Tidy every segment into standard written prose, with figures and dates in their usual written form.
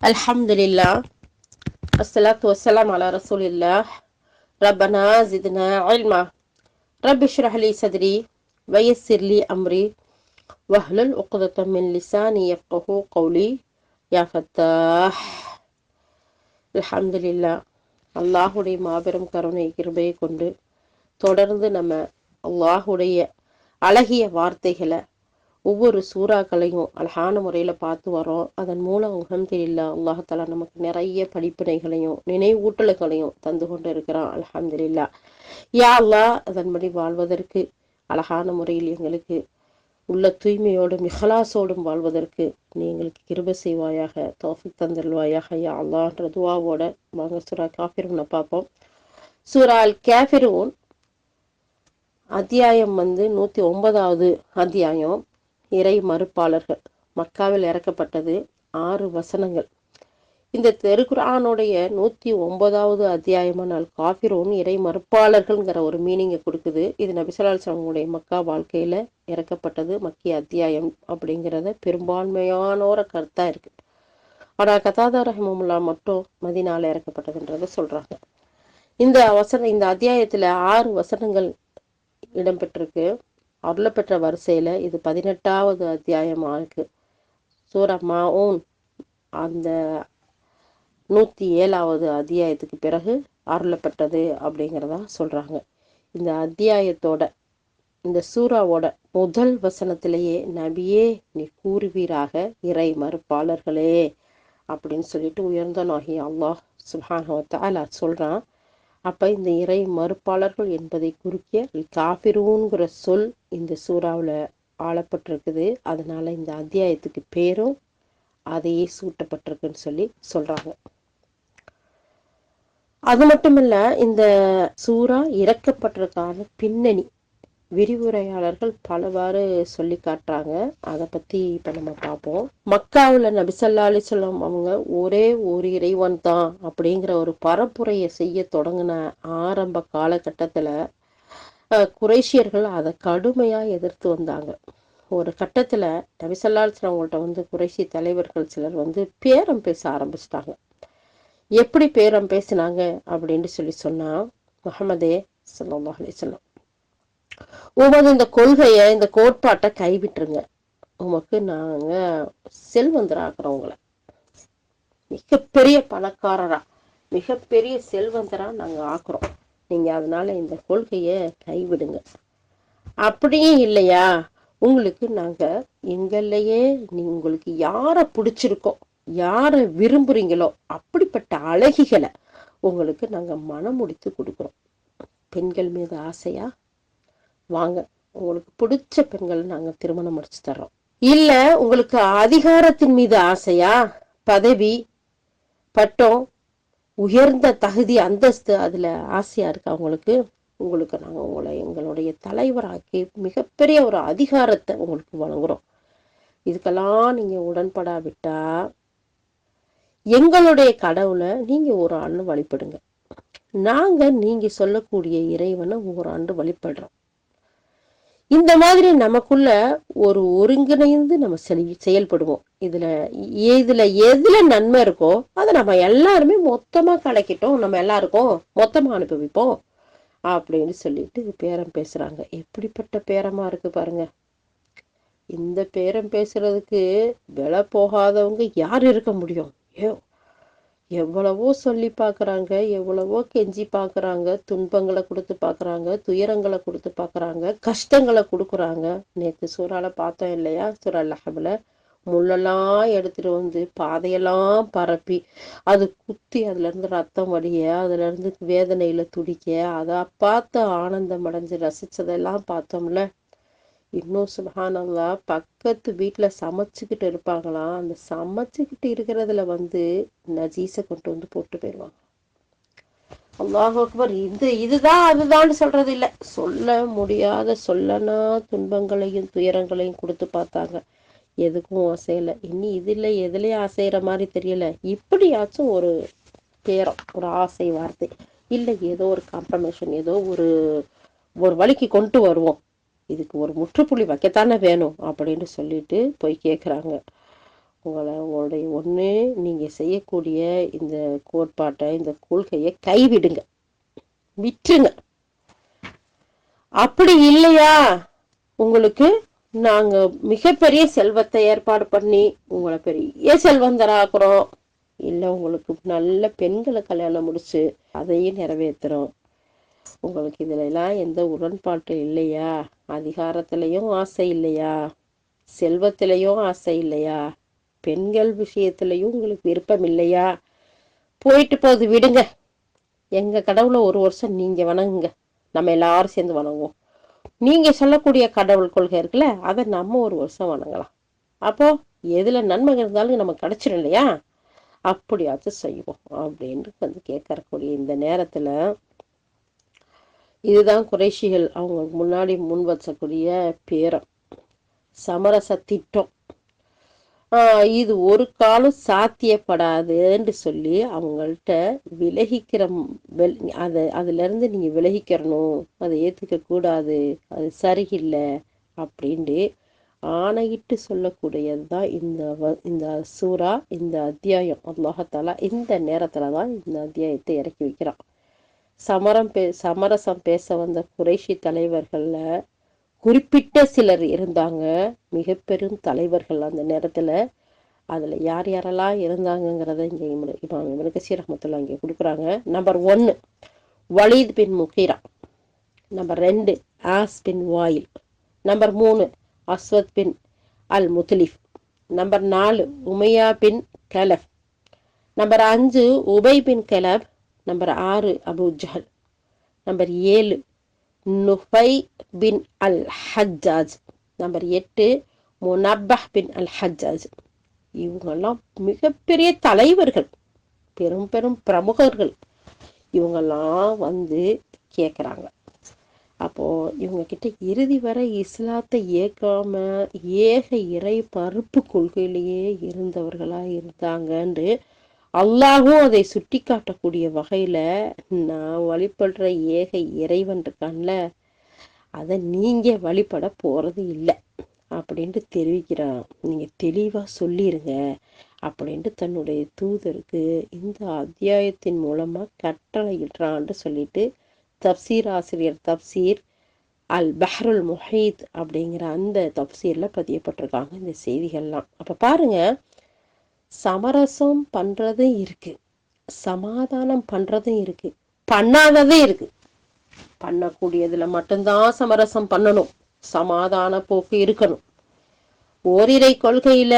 அல்ஹம்துலில்லாஹ் அஸ்ஸலாத்து வஸ்ஸலாம் அலா ரசூலில்லாஹ் ரப்பனா ஜித்னா இல்மா ரப்பி ஷ்ரஹ் லி சத்ரி வயஸ்ஸிர் லி அம்ரி வஹ்லுல் உக்தத்தம் மின் லிசானி யஃப்கஹு கௌலி யா ஃபத்தாஹ். அல்ஹம்துலில்லாஹ், அல்லாஹுடைய மாபெரும் கருணை கிருபையை கொண்டு தொடர்ந்து நம்ம அல்லாஹுடைய அழகிய வார்த்தைகளை ஒவ்வொரு சூறாக்களையும் அழகான முறையில் பார்த்து வரோம். அதன் மூலம் அல்ஹம்துலில்லாஹ் அல்லாஹாலா நமக்கு நிறைய படிப்பினைகளையும் நினைவூட்டல்களையும் தந்து கொண்டு இருக்கிறான். அல்ஹம்துலில்லாஹ். யா அல்லாஹ், அதன்படி வாழ்வதற்கு அழகான முறையில் எங்களுக்கு உள்ள தூய்மையோடும் இஹ்லாஸோடும் வாழ்வதற்கு நீ எங்களுக்கு கிருபை செய்வாயாக, தௌஃபீக் தந்தல்வாயாக யா அல்லாஹ்ன்ற துஆவோட வாங்க சூரா காஃபிரூனை பார்ப்போம். சூரா அல் காஃபிரூன் அத்தியாயம் 109வது அத்தியாயம். இறை மறுப்பாளர்கள். மக்காவில் இறக்கப்பட்டது 6 வசனங்கள். இந்த திருக்குர்ஆனுடைய 109வது அத்தியாயமான அல் காஃபிரூன் இறை மறுப்பாளர்கள்ங்கிற ஒரு மீனிங்கை கொடுக்குது. இது நபி ஸல்லல்லாஹு அலைஹி வஸல்லம் மக்கா வாழ்க்கையில இறக்கப்பட்டது மக்கிய அத்தியாயம் அப்படிங்கிறத பெரும்பான்மையானோர கருத்தா இருக்கு. ஆனா கதாதா ரஹிமஹுல்லாஹ் மட்டும் மதீனால இறக்கப்பட்டதுன்றத சொல்றாங்க. இந்த அத்தியாயத்துல 6 வசனங்கள் இடம்பெற்றிருக்கு. அருளப்பெற்ற வரிசையில இது 18வது அத்தியாயமா இருக்கு. சூரா மாஊன் அந்த 107வது அத்தியாயத்துக்கு பிறகு அருளப்பட்டது அப்படிங்கிறதா சொல்றாங்க. இந்த அத்தியாயத்தோட இந்த சூறாவோட முதல் வசனத்திலேயே நபியே நீ கூறுவீராக இறை மறுப்பாளர்களே அப்படின்னு சொல்லிட்டு உயர்ந்த நாகி அல்லாஹ் சுப்ஹானஹு வ தஆலா சொல்றான். அப்ப இந்த இறை மறுப்பாளர்கள் என்பதை குறிக்க காஃபிரூன்கிற சொல் இந்த சூறாவில் ஆளப்பட்டிருக்குது. அதனால இந்த அத்தியாயத்துக்கு பேரும் அதையே சூட்டப்பட்டிருக்குன்னு சொல்லி சொல்றாங்க. அது மட்டுமல்ல, இந்த சூறா இறக்கப்பட்டிருக்கான பின்னணி விரிவுரையாளர்கள் பலவாறு சொல்லி காட்டுறாங்க. அதை பத்தி இப்ப நம்ம பார்ப்போம். மக்காவுல நபி ஸல்லல்லாஹு அலைஹி வஸல்லம் அவங்க ஒரே ஒரு இறைவன் தான் அப்படிங்கிற ஒரு பரப்புரையை செய்ய தொடங்கின ஆரம்ப காலகட்டத்துல குறைஷியர்கள் அதை கடுமையா எதிர்த்து வந்தாங்க. ஒரு கட்டத்துல நபி ஸல்லல்லாஹு அலைஹி வஸல்லம் அவங்கள்ட்ட குறைஷி தலைவர்கள் சிலர் பேரம் பேச ஆரம்பிச்சிட்டாங்க. எப்படி பேரம் பேசினாங்க அப்படின்னு சொன்னா, முஹம்மதே ஸல்லல்லாஹு அலைஹி வஸல்லம், உமது இந்த கொள்கைய இந்த கோட்பாட்டை கைவிட்டுருங்க. உமக்கு நாங்க செல்வந்தராக்குறோம், உங்களை மிகப்பெரிய பணக்காரரா மிகப்பெரிய செல்வந்தரா நாங்க ஆக்குறோம். நீங்க அதனால இந்த கொள்கைய கைவிடுங்க. அப்படியே இல்லையா, உங்களுக்கு நாங்க எங்களையே உங்களுக்கு யார பிடிச்சிருக்கோம், யார விரும்புறீங்களோ அப்படிப்பட்ட அழகிகளை உங்களுக்கு நாங்க மனம் முடித்து கொடுக்குறோம். பெண்கள் மீது ஆசையா, வாங்க உங்களுக்கு பிடிச்ச பெண்கள் நாங்க திருமணம் முடிச்சு தர்றோம். இல்ல உங்களுக்கு அதிகாரத்தின் மீது ஆசையா, பதவி பட்டம் உயர்ந்த தகுதி அந்தஸ்து அதுல ஆசையா இருக்கு உங்களுக்கு நாங்க உங்களை எங்களுடைய தலைவராக்கி மிகப்பெரிய ஒரு அதிகாரத்தை உங்களுக்கு வழங்குறோம். இதுக்கெல்லாம் நீங்க உடன்படாவிட்டா எங்களுடைய கடவுளை நீங்க ஒரு ஆண்டு வழிபடுங்க. நாங்க நீங்க சொல்லக்கூடிய இறைவனை ஒரு ஆண்டு வழிபடுறோம். இந்த மாதிரி நமக்குள்ள ஒரு ஒருங்கிணைந்து நம்ம செயல்படுவோம். இதுல எதுல நன்மை இருக்கோ அதை நம்ம எல்லாருமே மொத்தமா கலக்கிட்டோம், நம்ம எல்லாருக்கும் மொத்தமா அனுபவிப்போம் அப்படின்னு சொல்லிட்டு பேரம் பேசுறாங்க. எப்படிப்பட்ட பேரமா இருக்கு பாருங்க. இந்த பேரம் பேசுறதுக்கு விலை போகாதவங்க யார் இருக்க முடியும்? எவ்வளவோ சொல்லி பாக்குறாங்க, எவ்வளவோ கெஞ்சி பாக்குறாங்க, துன்பங்களை கொடுத்து பாக்குறாங்க, துயரங்களை கொடுத்து பாக்குறாங்க, கஷ்டங்களை கொடுக்குறாங்க. நேத்து சூறால பார்த்தோம் இல்லையா, சூறா லஹப்ல முள்ளெல்லாம் எடுத்துட்டு பாதையெல்லாம் பரப்பி அது குத்தி அதுல இருந்து ரத்தம் வடிய, அதுல இருந்து வேதனையில துடிக்க, அதை பார்த்து ஆனந்தம் அடைஞ்சு ரசிச்சதெல்லாம் பார்த்தோம்ல. இன்னும் சுப்ஹானல்லாஹ், பக்கத்து வீட்டுல சமைச்சுக்கிட்டு இருப்பாங்களாம். அந்த சமைச்சுக்கிட்டு இருக்கிறதுல நஜீஸை கொண்டு போட்டு போயிடுவாங்க. அல்லாஹ் அக்பர். இதுதான் அதுதான் சொல்றது இல்ல, சொல்ல முடியாத சொல்லனா துன்பங்களையும் துயரங்களையும் கொடுத்து பார்த்தாங்க. எதுக்கும் அசையல. இனி இதுல எதுலயும் அசைற மாதிரி தெரியல. இப்படியாச்சும் ஒரு பேரம், ஒரு ஆசை வார்த்தை இல்ல, ஏதோ ஒரு காம்ப்ரமைஷன், ஏதோ ஒரு வழிக்கு கொண்டு வருவோம், இதுக்கு ஒரு முற்றுப்புள்ளி வைக்கத்தானே வேணும் அப்படின்னு சொல்லிட்டு போய் கேட்குறாங்க. உங்களுடைய ஒன்று நீங்கள் செய்யக்கூடிய இந்த கோட்பாட்டை, இந்த கொள்கையை கைவிடுங்க, விட்டுருங்க. அப்படி இல்லையா, உங்களுக்கு நாங்க மிகப்பெரிய செல்வத்தை ஏற்பாடு பண்ணி உங்களை பெரிய செல்வந்தராக்குறோம், இல்லை உங்களுக்கு நல்ல பெண்களை கல்யாணம் முடிச்சு அதையும் நிறைவேற்றுறோம். உங்களுக்கு இதுல எல்லாம் எந்த உடன்பாட்டு இல்லையா, அதிகாரத்திலையும் ஆசை இல்லையா, செல்வத்திலையும் ஆசை இல்லையா, பெண்கள் விஷயத்திலையும் உங்களுக்கு விருப்பம் இல்லையா, போயிட்டு போகுது, விடுங்க. எங்க கடவுளை ஒரு வருஷம் நீங்க வணங்குங்க, நம்ம எல்லாரும் சேர்ந்து வணங்குவோம். நீங்க சொல்லக்கூடிய கடவுள் கொள்கை இருக்குல்ல, அதை நம்ம ஒரு வருஷம் வணங்கலாம். அப்போ எதுல நன்மை இருந்தாலும் நமக்கு கிடைச்சிடும் இல்லையா, அப்படியாச்சும் செய்வோம் அப்படின்னு கேட்கக்கூடிய இந்த நேரத்துல இதுதான் குறைஷிகள் அவங்க முன்னாடி முன் வச்சக்கூடிய பேரம், சமரச திட்டம். இது ஒரு காலம் சாத்தியப்படாதுன்னு சொல்லி அவங்கள்ட்ட விலகிக்கிற அதுல இருந்து நீங்க விலகிக்கிறணும், அதை ஏத்துக்க கூடாது, அது சரியில்லை அப்படின்ட்டு ஆணையிட்டு சொல்லக்கூடியதுதான் இந்த சூரா, இந்த அத்தியாயம். அல்லாஹாலா இந்த நேரத்துலதான் இந்த அத்தியாயத்தை இறக்கி வைக்கிறான். சமரசம் பேச வந்த குறைஷி தலைவர்கள்ல குறிப்பிட்ட சிலர் இருந்தாங்க, மிக பெரும் தலைவர்கள் அந்த நேரத்துல. அதுல யார் யாரெல்லாம் இருந்தாங்கிறத இங்க இமாம் இப்னு கஸீர் ரஹ்மத்துல்லாஹி இங்க கொடுக்குறாங்க. நம்பர் 1 வலீத் பின் முகீரா, நம்பர் 2 ஆஸ் பின் வாயில், நம்பர் 3 அஸ்வத் பின் அல் முத்லிஃப், நம்பர் 4 உமையா பின் கலப், நம்பர் 5 உபை பின் கலப், நம்பர் 6 அபு ஜஹல், நம்பர் 7 நுஃபை பின் அல் ஹஜ்ஜாஜ், நம்பர் 8 முனப்பஹ் பின் அல் ஹஜ்ஜாஜ். இவங்கெல்லாம் மிகப்பெரிய தலைவர்கள், பெரும் பெரும் பிரமுகர்கள். இவங்கெல்லாம் கேட்குறாங்க. அப்போ இவங்க கிட்ட இறுதி வரை இஸ்லாத்தை ஏற்காம ஏக இறை மறுப்பு கொள்கையிலேயே இருந்தவர்களா இருந்தாங்கன்னு அல்லாஹும் அதை சுட்டி காட்டக்கூடிய வகையில, நான் வழிபடுற ஏக இறைவன் இருக்கான்ல, அதை நீங்க வழிபட போறது இல்லை அப்படின்ட்டு தெரிவிக்கிறான். நீங்க தெளிவா சொல்லிருங்க அப்படின்ட்டு தன்னுடைய தூதருக்கு இந்த அத்தியாயத்தின் மூலமா கட்டளையிடுறான்னு சொல்லிட்டு தப்சீர் ஆசிரியர் தப்சீர் அல் பஹ்ருல் முஹீத் அப்படிங்கிற அந்த தப்சீர்ல பதியப்பட்டிருக்காங்க இந்த செய்திகள்லாம். அப்ப பாருங்க, சமரசம் பண்றதும் இருக்கு, சமாதானம் பண்றதும் இருக்கு, பண்ணாததும் இருக்கு. பண்ணக்கூடியதுல மட்டும்தான் சமரசம் பண்ணணும், சமாதான போக்கு இருக்கணும். ஓரிரை கொள்கையில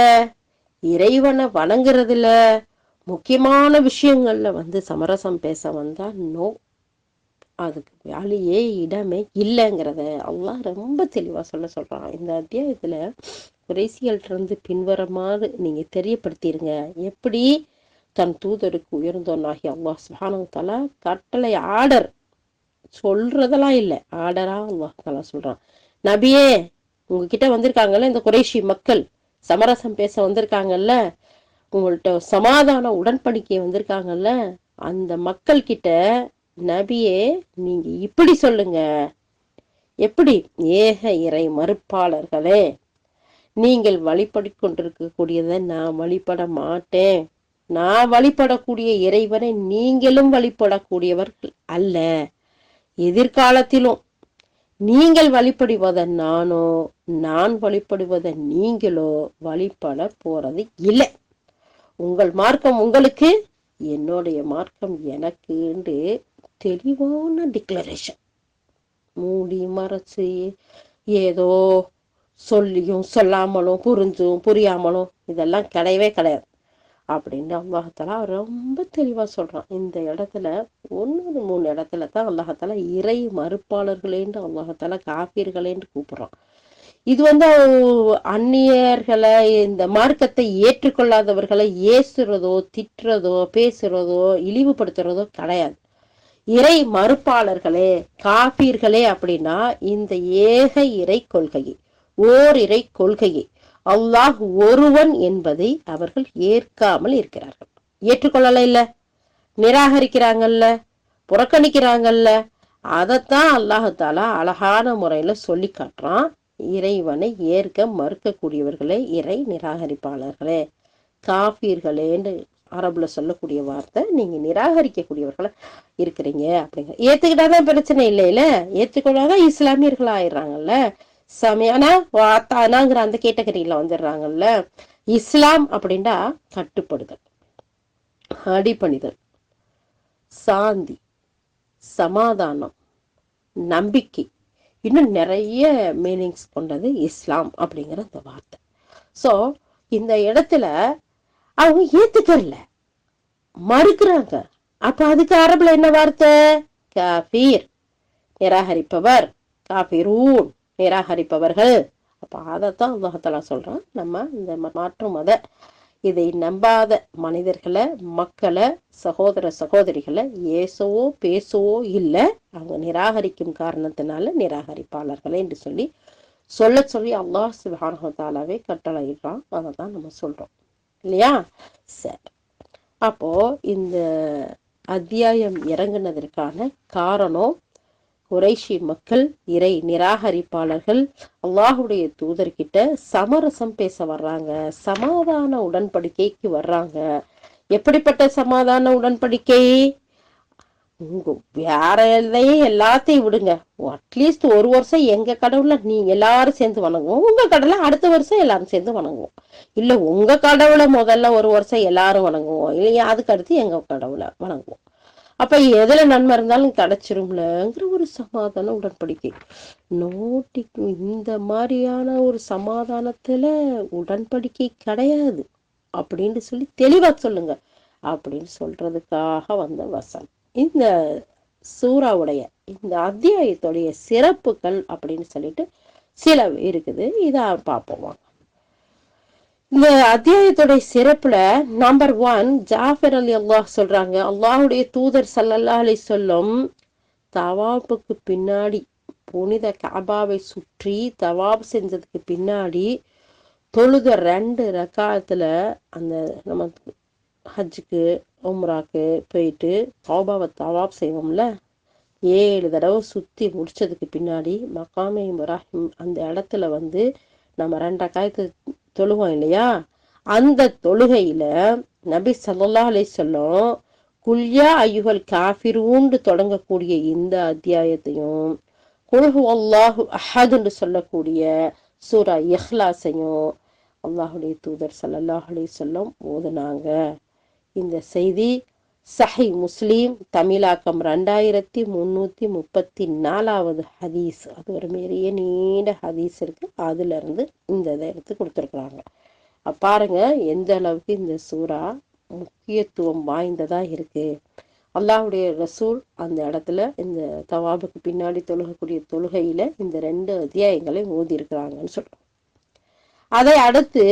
இறைவனை வணங்குறதுல முக்கியமான விஷயங்கள்ல சமரசம் பேச வந்தா நோ, அதுக்கு வேலையே இடமே இல்லைங்கிறத அல்லாஹ் ரொம்ப தெளிவா சொல்றான் இந்த அத்தியாயத்துல. குறைசிகள்ட்ட இருந்து பின்வருமாறு நீங்க தெரியப்படுத்திருங்க, எப்படி தன் தூதருக்கு உயர்ந்தோன்னாகி அல்லாஹ் சுப்ஹானஹு வ தஆலா கட்டளை ஆர்டர் சொல்றதெல்லாம் இல்லை, ஆர்டரா அல்லாஹ் தஆலா சொல்றான். நபியே, உங்ககிட்ட வந்திருக்காங்கல்ல இந்த குறைஷி மக்கள், சமரசம் பேச வந்திருக்காங்கல்ல, உங்கள்ட்ட சமாதான உடன்படிக்கை வந்திருக்காங்கல்ல, அந்த மக்கள் கிட்ட நபியே நீங்க இப்படி சொல்லுங்க, எப்படி, ஏக இறை மறுப்பாளர்களே, நீங்கள் வழிபடி கொண்டிருக்கக்கூடியதை நான் வழிபட மாட்டேன், நான் வழிபடக்கூடிய இறைவனை நீங்களும் வழிபடக்கூடியவர்கள் அல்ல, எதிர்காலத்திலும் நீங்கள் வழிபடுவதை நானோ நான் வழிபடுவதை நீங்களோ வழிபட போறது இல்லை. உங்கள் மார்க்கம் உங்களுக்கு, என்னுடைய மார்க்கம் எனக்கு தெளிவான டிக்ளரேஷன். மூடி மறைச்சு ஏதோ சொல்லியும் சொல்லாமலும் புரிஞ்சும் புரியாமலும் இதெல்லாம் கிடையவே கிடையாது அப்படின்னு அல்லாஹாலா ரொம்ப தெளிவா சொல்றான். இந்த இடத்துல 1-3 இடத்துல தான் அல்லாஹாலா இறை மறுப்பாளர்களேன்னு அல்லாஹாலா காபீர்களேன்னு கூப்பிடுறான். இது அந்நியர்களை, இந்த மார்க்கத்தை ஏற்றுக்கொள்ளாதவர்களை ஏசுறதோ திட்டுறதோ பேசுறதோ இழிவுபடுத்துறதோ கிடையாது. இறை மறுப்பாளர்களே, காபீர்களே அப்படின்னா இந்த ஏக இறை கொள்கையை, ஓர் இறை கொள்கையை, அல்லாஹ் ஒருவன் என்பதை அவர்கள் ஏற்காமல் இருக்கிறார்கள். ஏற்றுக்கொள்ளல இல்ல, நிராகரிக்கிறாங்கல்ல, புறக்கணிக்கிறாங்கல்ல, அதைத்தான் அல்லாஹாலா அழகான முறையில சொல்லி காட்டுறான். இறைவனை ஏற்க மறுக்கக்கூடியவர்களே இறை நிராகரிப்பாளர்களே, காஃபீர்களேன்னு அரபுல சொல்லக்கூடிய வார்த்தை. நீங்க நிராகரிக்கக்கூடியவர்களா இருக்கிறீங்க அப்படிங்க. ஏத்துக்கிட்டாதான் பிரச்சனை இல்லையில, ஏற்றுக்கொள்ளாதான் இஸ்லாமியர்கள் ஆயிடுறாங்கல்ல. சமையானா வாத்தானாங்கிற அந்த கேட்டகரியில வந்துடுறாங்கல்ல. இஸ்லாம் அப்படின்னா கட்டுப்படுதல், அடிபணிதல், சாந்தி, சமாதானம், நம்பிக்கை, இன்னும் நிறைய மீனிங்ஸ் கொண்டது இஸ்லாம் அப்படிங்கிற அந்த வார்த்தை. சோ இந்த இடத்துல அவங்க ஏத்துக்கல, மறுக்கிறாங்க. அப்ப அதுக்கு அரபுல என்ன வார்த்தை? காஃபீர், நிராகரிப்பவர், காஃபிரூன், நிராகரிப்பவர்கள். அப்ப அதைத்தான் அல்லாஹ் சொல்றான். நம்ம இந்த மாற்று மத இதை நம்பாத மனிதர்களை, மக்களை, சகோதர சகோதரிகளை ஏசவோ பேசவோ இல்லை, அவங்க நிராகரிக்கும் காரணத்தினால நிராகரிப்பாளர்களே என்று சொல்லி அல்லாஹ் சுப்ஹானஹு வ தஆலாவே கட்டளையிடுறான். அதை தான் நம்ம சொல்றோம் இல்லையா? சரி, அப்போ இந்த அத்தியாயம் இறங்குனதற்கான காரணம், குறைஷி மக்கள், இறை நிராகரிப்பாளர்கள் அல்லாஹுடைய தூதர்கிட்ட சமரசம் பேச வர்றாங்க, சமாதான உடன்படிக்கைக்கு வர்றாங்க. எப்படிப்பட்ட சமாதான உடன்படிக்கை? வேற எல்லாத்தையும் விடுங்க, அட்லீஸ்ட் ஒரு வருஷம் எங்க கடவுள நீங்க எல்லாரும் சேர்ந்து வணங்குவோம், உங்க கடவுளை அடுத்த வருஷம் எல்லாரும் சேர்ந்து வணங்குவோம். இல்ல உங்க கடவுளை முதல்ல ஒரு வருஷம் எல்லாரும் வணங்குவோம், இல்லையா அதுக்கு அடுத்து எங்க கடவுளை வணங்குவோம். அப்ப எதுல நன்மை இருந்தாலும் கிடைச்சிரும்லங்கிற ஒரு சமாதான உடன்படிக்கை. நோட்டிக்கு இந்த மாதிரியான ஒரு சமாதானத்துல உடன்படிக்கை கிடையாது அப்படின்னு தெளிவா சொல்லுங்க அப்படின்னு சொல்றதுக்காக வந்த வசனம். இந்த சூறாவுடைய இந்த அத்தியாயத்துடைய சிறப்புகள் அப்படின்னு சில இருக்குது. இத பார்ப்போம். இந்த அத்தியாயத்துடைய சிறப்புல நம்பர் 1, ஜாஃபர் ரலியல்லாஹு சொல்றாங்க, அல்லாஹுடைய தூதர் ஸல்லல்லாஹு அலைஹி வஸல்லம் தவாப்புக்கு பின்னாடி, புனித கஅபாவை சுற்றி தவாப் செஞ்சதுக்கு பின்னாடி தொழுத 2 ரக்காத்துல, அந்த நம்ம ஹஜ்ஜுக்கு உம்ராக்கு போயிட்டு கஅபாவை தவாப் செய்வோம்ல, 7 தடவை சுத்தி முடிச்சதுக்கு பின்னாடி மகாமே இப்ராஹிம் அந்த இடத்துல நம்ம 2 ரக்காத்து தொழுவோம் இல்லையா, அந்த தொழுகையில நபி ஸல்லல்லாஹு அலைஹி வஸல்லம் குல்யா அய்யுஹல் காஃபிரூன்னு தொடங்கக்கூடிய இந்த அத்தியாயத்தையும், குல் ஹுவல்லாஹு அஹதுன்னு சொல்லக்கூடிய சூரா இஹ்லாஸையும் அல்லாஹுடைய தூதர் ஸல்லல்லாஹு அலைஹி வஸல்லம் ஓதுனாங்க. இந்த செய்தி சஹி முஸ்லீம் தமிழாக்கம் 2334வது ஹதீஸ். அது ஒரு பெரிய நீண்ட ஹதீஸ் இருக்கு, அதுல இருந்து இந்த இதை எடுத்து கொடுத்துருக்குறாங்க. பாருங்க எந்த அளவுக்கு இந்த சூறா முக்கியத்துவம் வாய்ந்ததா இருக்கு. அல்லாஹுடைய ரசூல் அந்த இடத்துல இந்த தவாபுக்கு பின்னாடி தொழுகக்கூடிய தொழுகையில இந்த 2 அத்தியாயங்களை ஓதி இருக்கிறாங்கன்னு சொல்றோம். அதை அடுத்து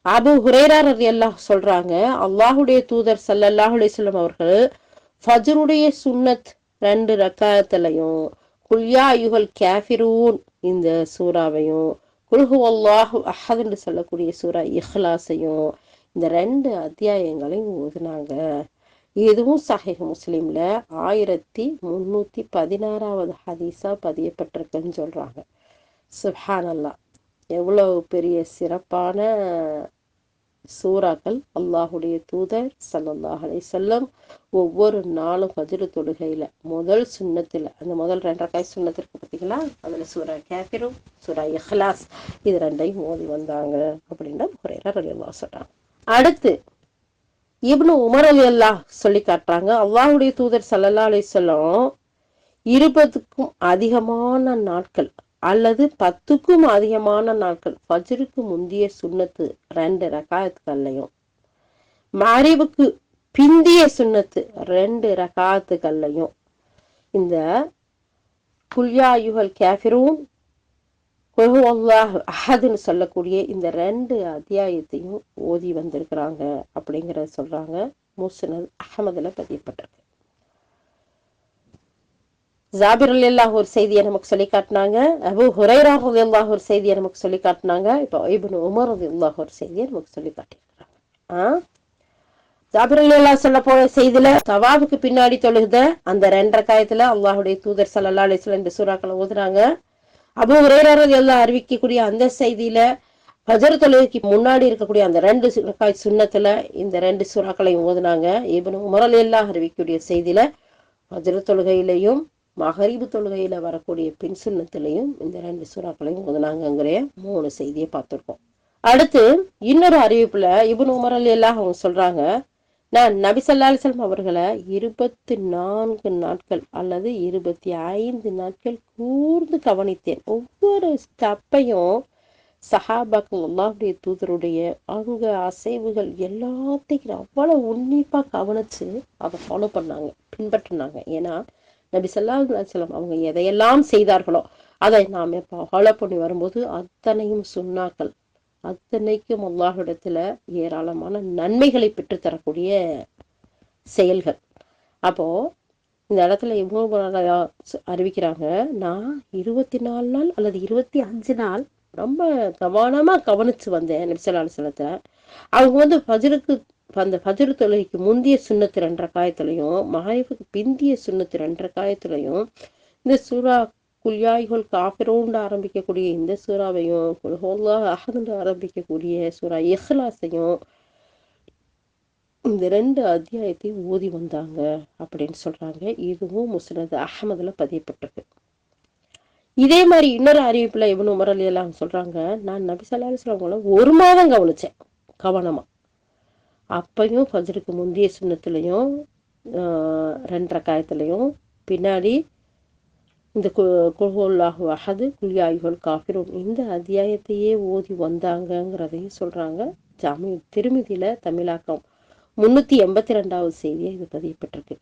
அபூ ஹுரைரா ரலியல்லாஹு சொல்றாங்க, அல்லாஹுடைய தூதர் ஸல்லல்லாஹு அலைஹி வஸல்லம் அவர்கள் ஃபஜ்ருடைய சுன்னத் 2 ரக்காத்துலயும், குல் யா அய்யுஹல் காஃபிரூன் இந்த சூறாவையும், குல் ஹுவல்லாஹு அஹதுன்னு சொல்லக்கூடிய சூரா இஹ்லாஸையும் இந்த 2 அத்தியாயங்களையும் ஓதுனாங்க. இதுவும் சஹீஹ் முஸ்லிம்ல 1316வது ஹதீஸா பதியப்பட்டிருக்குன்னு சொல்றாங்க. சுப்ஹானல்லாஹ், எவ்வளவு பெரிய சிறப்பான சூறாக்கள். அல்லாஹுடைய தூதர் ஸல்லல்லாஹு அலைஹி வஸல்லம் ஒவ்வொரு நாளும் ஃபஜ்ர் தொழுகையில முதல் சுன்னத்துல, அந்த முதல் 2 ரக்காத் சுன்னத்திற்கு பார்த்தீங்களா, அதுல சூரா காஃபிரூன், சூரா இஹ்லாஸ் இது 2ஐயும் ஓதி வந்தாங்க அப்படின்னு ஹுரைரா ரலியல்லாஹு சொல்றாங்க. அடுத்து இப்னு உமர் ரலியல்லாஹு சொல்லி காட்டுறாங்க, அல்லாஹுடைய தூதர் ஸல்லல்லாஹு அலைஹி வஸல்லம் 20க்கும் அதிகமான நாட்கள் அல்லது 10க்கும் அதிகமான நாட்கள் ஃபஜ்ருக்கு முந்திய சுன்னத்து 2 ரக்காத்துகள்லையும், மக்ரிபுக்கு பிந்திய சுன்னத்து 2 ரக்காத்துகள்லையும் இந்த குல் யா அய்யுஹல் காஃபிரூன், குல் ஹுவல்லாஹு அஹதுன்னு சொல்லக்கூடிய இந்த 2 அத்தியாயத்தையும் ஓதி வந்திருக்கிறாங்க அப்படிங்கிறத சொல்றாங்க. முஸ்னத் அஹ்மதுல பதியப்பட்டிருக்கு. ஜாபிர் ரலியல்லாஹு ஒரு செய்தியை நமக்கு சொல்லி காட்டினாங்க, அபூ ஹுரைரா ரலியல்லாஹு ஒரு செய்தியை நமக்கு சொல்லி காட்டினாங்க, இப்போ இப்னு உமர் ரலியல்லாஹு ஒரு செய்தியை நமக்கு சொல்லி காட்டியிருக்கிறாங்க. ஜாபிர் ரலியல்லாஹு சொல்ல போற செய்தியில தவாபுக்கு பின்னாடி தொழுகுத அந்த 2 ரக்காயத்துல அல்லாஹுடைய தூதர் ஸல்லல்லாஹு அலைஹி வஸல்லம் இந்த சூறாக்களை ஓதுறாங்க. அபூ ஹுரைரா ரலியல்லாஹு அறிவிக்கக்கூடிய அந்த செய்தியில ஃபஜ்ர் தொழுகைக்கு முன்னாடி இருக்கக்கூடிய அந்த 2 ரக்காய் சுன்னத்துல இந்த 2 சூறாக்களையும் ஓதுனாங்க. இப்னு உமர் ரலியல்லாஹு அறிவிக்கக்கூடிய செய்தியில ஃபஜ்ர் தொழுகையிலையும் மகரிபு தொழுகையில வரக்கூடிய பின் சுன்னத்திலையும் இந்த 2 சூறாக்களையும் ஓதுனாங்கிற 3 செய்தியை பார்த்திருக்கோம். அடுத்து இன்னொரு அறிவிப்புல இப்னு உமர் ரலியல்லாஹு அவங்க சொல்றாங்க, நான் நபி ஸல்லல்லாஹு அலைஹி வஸல்லம் அவர்களை 24 நாட்கள் அல்லது 25 நாட்கள் கூர்ந்து கவனித்தேன். ஒவ்வொரு ஸ்டெப்பையும் சஹாபாக்கள் அல்லாஹ்வுடைய தூதருடைய அங்க அசைவுகள் எல்லாத்தையும் அவ்வளவு உன்னிப்பா கவனிச்சு அதை ஃபாலோ பண்ணாங்க, பின்பற்றினாங்க. ஏன்னா நபி ஸல்லல்லாஹு அலைஹி வஸல்லம் அவங்க எதையெல்லாம் செய்தார்களோ அதை நாம் ஃபாலோ பண்ணி வரும்போது அத்தனையும் சுன்னாக்கள், அத்தனைக்கும் அல்லாஹ்விடத்துல ஏராளமான நன்மைகளை பெற்றுத்தரக்கூடிய செயல்கள். அப்போ இந்த இடத்துல இவங்க அறிவிக்கிறாங்க, நான் 24 நாள் அல்லது 25 நாள் ரொம்ப கவனமா கவனிச்சு வந்தேன் நபி ஸல்லல்லாஹு அலைஹி வஸல்லத்தை. அவங்க ஃபஜ்ருக்கு அந்த ஃபஜ்ர் தொழுகைக்கு முந்திய சுன்னத்து 2 ரக்காயத்துலையும் மகரிபுக்கு பிந்திய சுன்னத்து 2 ரக்காயத்துலையும் இந்த சூரா குல்யாய்ஹுல் காஃபிரூன் ஆரம்பிக்கக்கூடிய இந்த சூறாவையும் குல் ஹுவல்லாஹு அஹதுன்னு ஆரம்பிக்கக்கூடிய சூரா இஹ்லாஸையும் இந்த 2 அத்தியாயத்தையும் ஓதி வந்தாங்க அப்படின்னு சொல்றாங்க. இதுவும் முஸ்னத் அஹ்மதுல பதியப்பட்டிருக்கு. இதே மாதிரி இன்னொரு அறிவிப்புல இப்னு உமர் ரலியல்லாஹு சொல்றாங்க, நான் நபி ஸல்லல்லாஹு அலைஹி வஸல்லம் 1 மாதம் கவனிச்சேன் கவனமா. அப்பையும் ஃபஜ்ருக்கு முந்திய சுன்னத்துலையும் 2 ரக்காயத்துலையும் பின்னாடி இந்த குல் ஹுவல்லாஹு அஹது குல்யாய்ஹுல் காஃபிரூன் இந்த அத்தியாயத்தையே ஓதி வந்தாங்கங்கிறதையும் சொல்றாங்க. ஜாமி திருமிதியில தமிழாக்கம் 382வது செய்தியை இது பதியப்பட்டிருக்கு.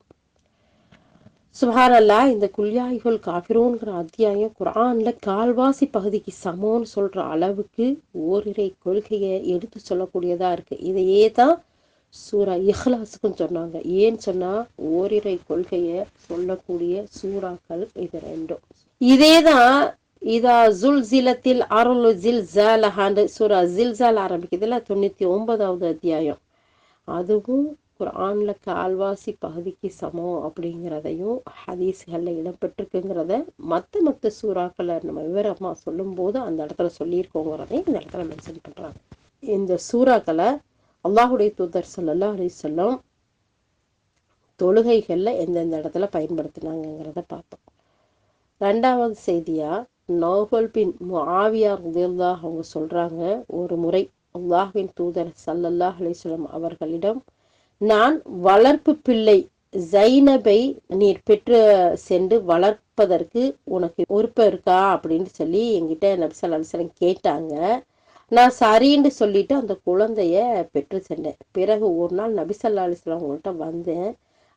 சுப்ஹானல்லாஹ், இந்த குல்யாய்ஹுல் காஃபிரூன்ங்கிற அத்தியாயம் குர்ஆன்ல கால்வாசி பகுதிக்கு சமம்னு சொல்ற அளவுக்கு ஓரிரை கொள்கையை எடுத்து சொல்லக்கூடியதா இருக்கு. இதையே தான் சூரா இஹ்லாஸுக்கும் சொன்னாங்க. ஏன்னு சொன்னா ஓரிரை கொள்கையை சொல்லக்கூடிய சூறாக்கள் இது 2. இதேதான் இதா ஜுல்சிலத்தில் அருளு ஜில்சாலஹான்னு சூரா ஜில்சால் ஆரம்பிக்குதுல 99வது அத்தியாயம். அதுவும் குர்ஆன்ல கால்வாசி பகுதிக்கு சமம் அப்படிங்கிறதையும் ஹதீஸ்கள்ல இடம்பெற்றிருக்குங்கிறத மற்ற சூறாக்களை நம்ம விவரமா சொல்லும் போது அந்த இடத்துல சொல்லியிருக்கோங்கிறதையும் இந்த இடத்துல மென்ஷன் பண்றாங்க. இந்த சூறாக்களை அல்லாஹ்வுடைய தூதர் ஸல்லல்லாஹு அலைஹி வஸல்லம் தொழுகைகள்ல எந்தெந்த இடத்துல பயன்படுத்தினாங்கிறத பார்த்தோம். 2வது செய்தியா நௌஃபல் பின் முஆவியா ரலியல்லாஹு அவங்க சொல்றாங்க, ஒரு முறை அல்லாஹ்வின் தூதர் ஸல்லல்லாஹு அலைஹி வஸல்லம் அவர்களிடம், நான் வளர்ப்பு பிள்ளை ஜைனபை நீர் பெற்று சென்று வளர்ப்பதற்கு உனக்கு விருப்பம் இருக்கா அப்படின்னு சொல்லி என்கிட்ட நபி ஸல்லல்லாஹு அலைஹி வஸல்லம் கேட்டாங்க. நான் சரின்னு சொல்லிட்டு அந்த குழந்தைய பெற்று சென்றேன். பிறகு ஒரு நாள் நபி ஸல்லல்லாஹு அலைஹி வஸல்லம் உங்கள்கிட்ட வந்தேன்.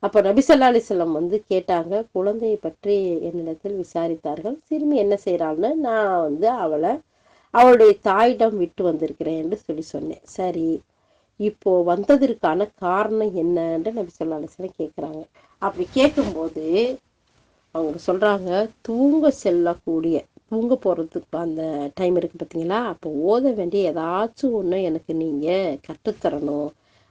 அப்போ நபி ஸல்லல்லாஹு அலைஹி வஸல்லம் கேட்டாங்க, குழந்தையை பற்றி என்னிடத்தில் விசாரித்தார்கள். சிறுமி என்ன செய்யறாள்னு நான் அவளுடைய தாயிடம் விட்டு வந்திருக்கிறேன் என்று சொல்லி சொன்னேன். சரி, இப்போ வந்ததற்கான காரணம் என்னன்னு நபி ஸல்லல்லாஹு அலைஹி வஸல்லம் கேட்குறாங்க. அப்படி கேட்கும்போது அவங்க சொல்றாங்க, தூங்க போறதுக்கு அந்த டைம் இருக்கு பார்த்தீங்களா, அப்போ ஓத வேண்டிய ஏதாச்சும் ஒன்று எனக்கு நீங்க கற்றுத்தரணும்,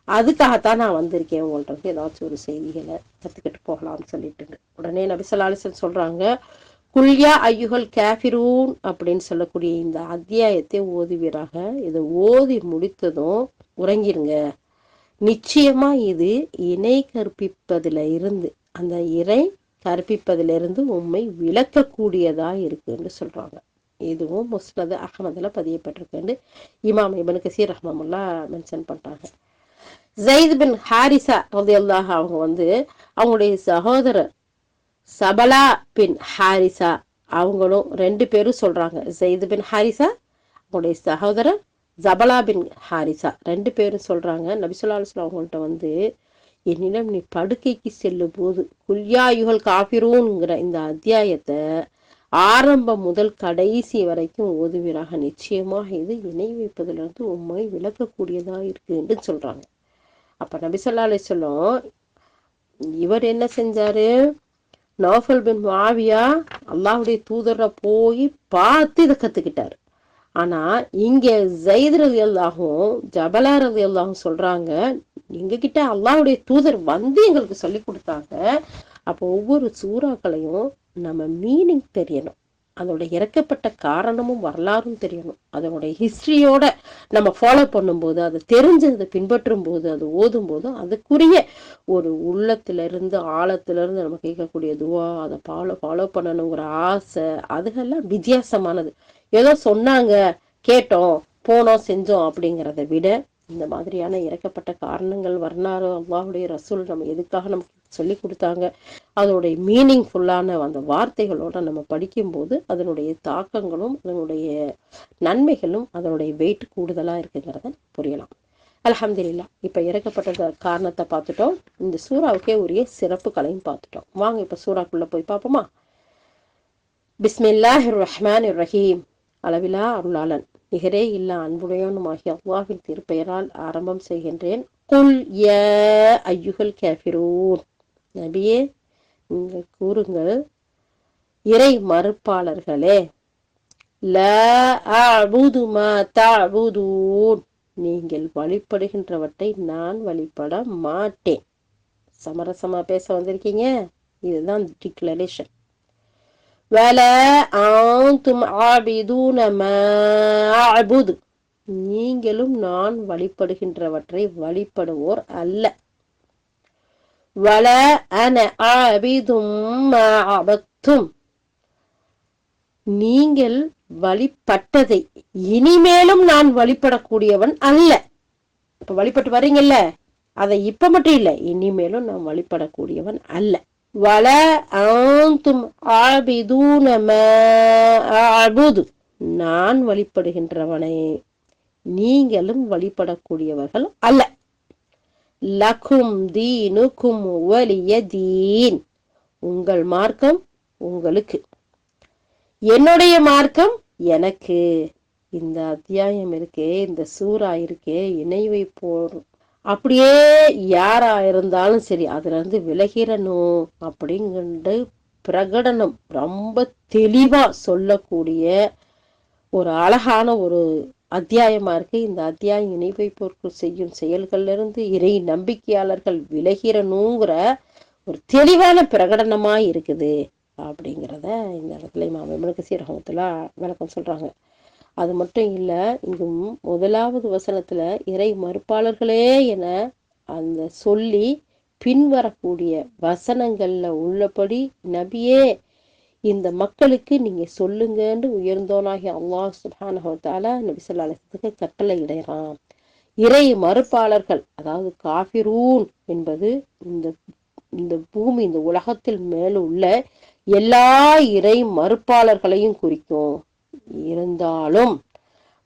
அதுக்காகத்தான் நான் வந்திருக்கேன், உங்கள்கிட்ட ஏதாச்சும் ஒரு செய்திகளை கற்றுக்கிட்டு போகலாம்னு சொல்லிட்டு. உடனே நபி ஸல்லல்லாஹு அலைஹி வஸல்லம் சொல்றாங்க, குல்யா ஐயுகல் காஃபிரூன் அப்படின்னு சொல்லக்கூடிய இந்த அத்தியாயத்தை ஓதுவீராக. இதை ஓதி முடித்ததும் உறங்கிருங்க. நிச்சயமா இது இணை கற்பிப்பதில இருந்து அந்த இறை கற்பிப்பதிலிருந்து உண்மை விளக்கக்கூடியதா இருக்குன்னு சொல்றாங்க. இதுவும் முஸ்னத் அஹ்மதுல பதியப்பட்டிருக்குன்னு இமாம் இப்னு கஸீர் ரஹ்மத்துல்லாஹ் மென்ஷன் பண்றாங்க. ஸைத் பின் ஹாரிஸா ரலியல்லாஹு அவங்க அவங்களுடைய சகோதரர் சபலா பின் ஹாரிசா அவங்களும் 2 பேரும் சொல்றாங்க. ஸைத் பின் ஹாரிசா அவங்களுடைய சகோதரர் ஜபலா பின் ஹாரிசா 2 பேரும் சொல்றாங்க, நபி ஸல்லல்லாஹு அலைஹி வஸல்லம் அவங்கள்ட்ட என்னிடம் நீ படுக்கைக்கு செல்லும் போது குல்யா யுகல் காஃபிரூன்ங்கிற இந்த அத்தியாயத்தை ஆரம்பம் முதல் கடைசி வரைக்கும் ஓதுவீராக. நிச்சயமாக இது இணை வைப்பதிலிருந்து உண்மை விளக்கக்கூடியதா இருக்குன்னு சொல்றாங்க. அப்ப நபி ஸல்லல்லாஹு அலைஹி வஸல்லம் இவர் என்ன செஞ்சாரு, நௌஃபல் பின் முஆவியா அல்லாஹ்வுடைய தூதரை போய் பார்த்து இதை கத்துக்கிட்டாரு. ஆனா இங்க ஸைத் ரலியல்லாஹும் ஜபலா ரலியல்லாஹும் சொல்றாங்க, எங்க கிட்ட அல்லாஹ்வுடைய தூதர் எங்களுக்கு சொல்லி கொடுத்தாங்க. அப்போ ஒவ்வொரு சூறாக்களையும் நம்ம மீனிங் தெரியணும். அதோட இறக்கப்பட்ட காரணமும் வரலாறும் தெரியணும். அதனுடைய ஹிஸ்டரியோட நம்ம ஃபாலோ பண்ணும்போது, அதை தெரிஞ்சு அதை பின்பற்றும் போது, அதை ஓதும் போது அதுக்குரிய ஒரு உள்ளத்திலிருந்து ஆழத்திலிருந்து நம்ம கேட்கக்கூடிய துவா, அதை ஃபாலோ பண்ணணுங்கிற ஆசை, அதுகெல்லாம் வித்தியாசமானது. ஏதோ சொன்னாங்க, கேட்டோம், போனோம், செஞ்சோம் அப்படிங்கிறத விட இந்த மாதிரியான இறக்கப்பட்ட காரணங்கள் வரலாறு, அல்லாஹுடைய ரசூல் நம்ம எதுக்காக நமக்கு சொல்லி கொடுத்தாங்க, அதனுடைய மீனிங்ஃபுல்லான அந்த வார்த்தைகளோட நம்ம படிக்கும்போது அதனுடைய தாக்கங்களும் அதனுடைய நன்மைகளும் அதனுடைய வெயிட் கூடுதலா இருக்குங்கிறத புரியலாம். அல்ஹம்துலில்லாஹ். இப்ப இறக்கப்பட்ட காரணத்தை பார்த்துட்டோம். இந்த சூறாவுக்கே உரிய சிறப்புகளையும் பார்த்துட்டோம். வாங்க இப்ப சூறாக்குள்ள போய் பார்ப்போமா. பிஸ்மில்லாஹிர் ரஹ்மானிர் ரஹீம். அளவிலா அருளாளன் நிகரே இல்லா அன்புடையவனுமாகிய அல்லாஹ்வின் திருப்பெயரால் ஆரம்பம் செய்கின்றேன். குல் யா அய்யுஹல் காஃபிரூன். நபியே, நீங்கள் கூறுங்கள், இறை மறுப்பாளர்களே, லா அஅ்புது மா தஅ்புதூன். நீங்கள் வழிபடுகின்றவற்றை நான் வழிபட மாட்டேன். சமரசமா பேச வந்திருக்கீங்க. இதுதான் டிக்ளரேஷன். வலா ஆன்தும் ஆபிதூன மா அஅ்புது. நீங்களும் நான் வழிபடுகின்றவற்றை வழிபடுவோர் அல்ல. வல அன ஆபிதும் மா அபத்தும். நீங்கள் வழிபட்டதை இனிமேலும் நான் வழிபடக்கூடியவன் அல்ல. இப்ப வழிபட்டு வர்றீங்கல்ல, அதை இப்ப மட்டும் இல்ல, இனிமேலும் நான் வழிபடக்கூடியவன் அல்ல. வல ஆன்தும் ஆபிதூன மா அஅ்புது. நான் வழிபடுகின்றவனை நீங்களும் வழிபடக்கூடியவர்கள் அல்ல. லக்கும் தீனுக்கும் வலிய தீன். உங்கள் மார்க்கம் உங்களுக்கு, என்னுடைய மார்க்கம் எனக்கு. இந்த அத்தியாயம் இருக்கே, இந்த சூறா இருக்கே, இணை வைப்போர் அப்படியே யாரா இருந்தாலும் சரி அதுல இருந்து விலகிடணும் அப்படிங்கிற பிரகடனம் ரொம்ப தெளிவா சொல்லக்கூடிய ஒரு அழகான ஒரு அத்தியாயமா இருக்கு. இந்த அத்தியாயம் இணை வைப்போர்கள் செய்யும் செயல்கள்ல இருந்து இறை நம்பிக்கையாளர்கள் விலகிடணுங்கிற ஒரு தெளிவான பிரகடனமா இருக்குது அப்படிங்கிறத இந்த இடத்துல இமாம் இப்னு கஸீர் ரஹ்மத்துல்லாஹ் விளக்கம் சொல்றாங்க. அது மட்டும் இல்ல, இங்கு முதலாவது வசனத்துல இறை மறுப்பாளர்களே என அந்த சொல்லி பின்வரக்கூடிய வசனங்கள்ல உள்ளபடி, நபியே, இந்த மக்களுக்கு நீங்க சொல்லுங்கன்னு உயர்ந்தோனாகி அல்லாஹ் சுப்ஹானஹு வ தஆலா நபி ஸல்லல்லாஹு அலைஹி வஸல்லம் கட்டளை இடைறான். இறை மறுப்பாளர்கள், அதாவது காஃபிரூன் என்பது இந்த பூமி, இந்த உலகத்தில் மேல உள்ள எல்லா இறை மறுப்பாளர்களையும் குறிக்கும். இருந்தாலும்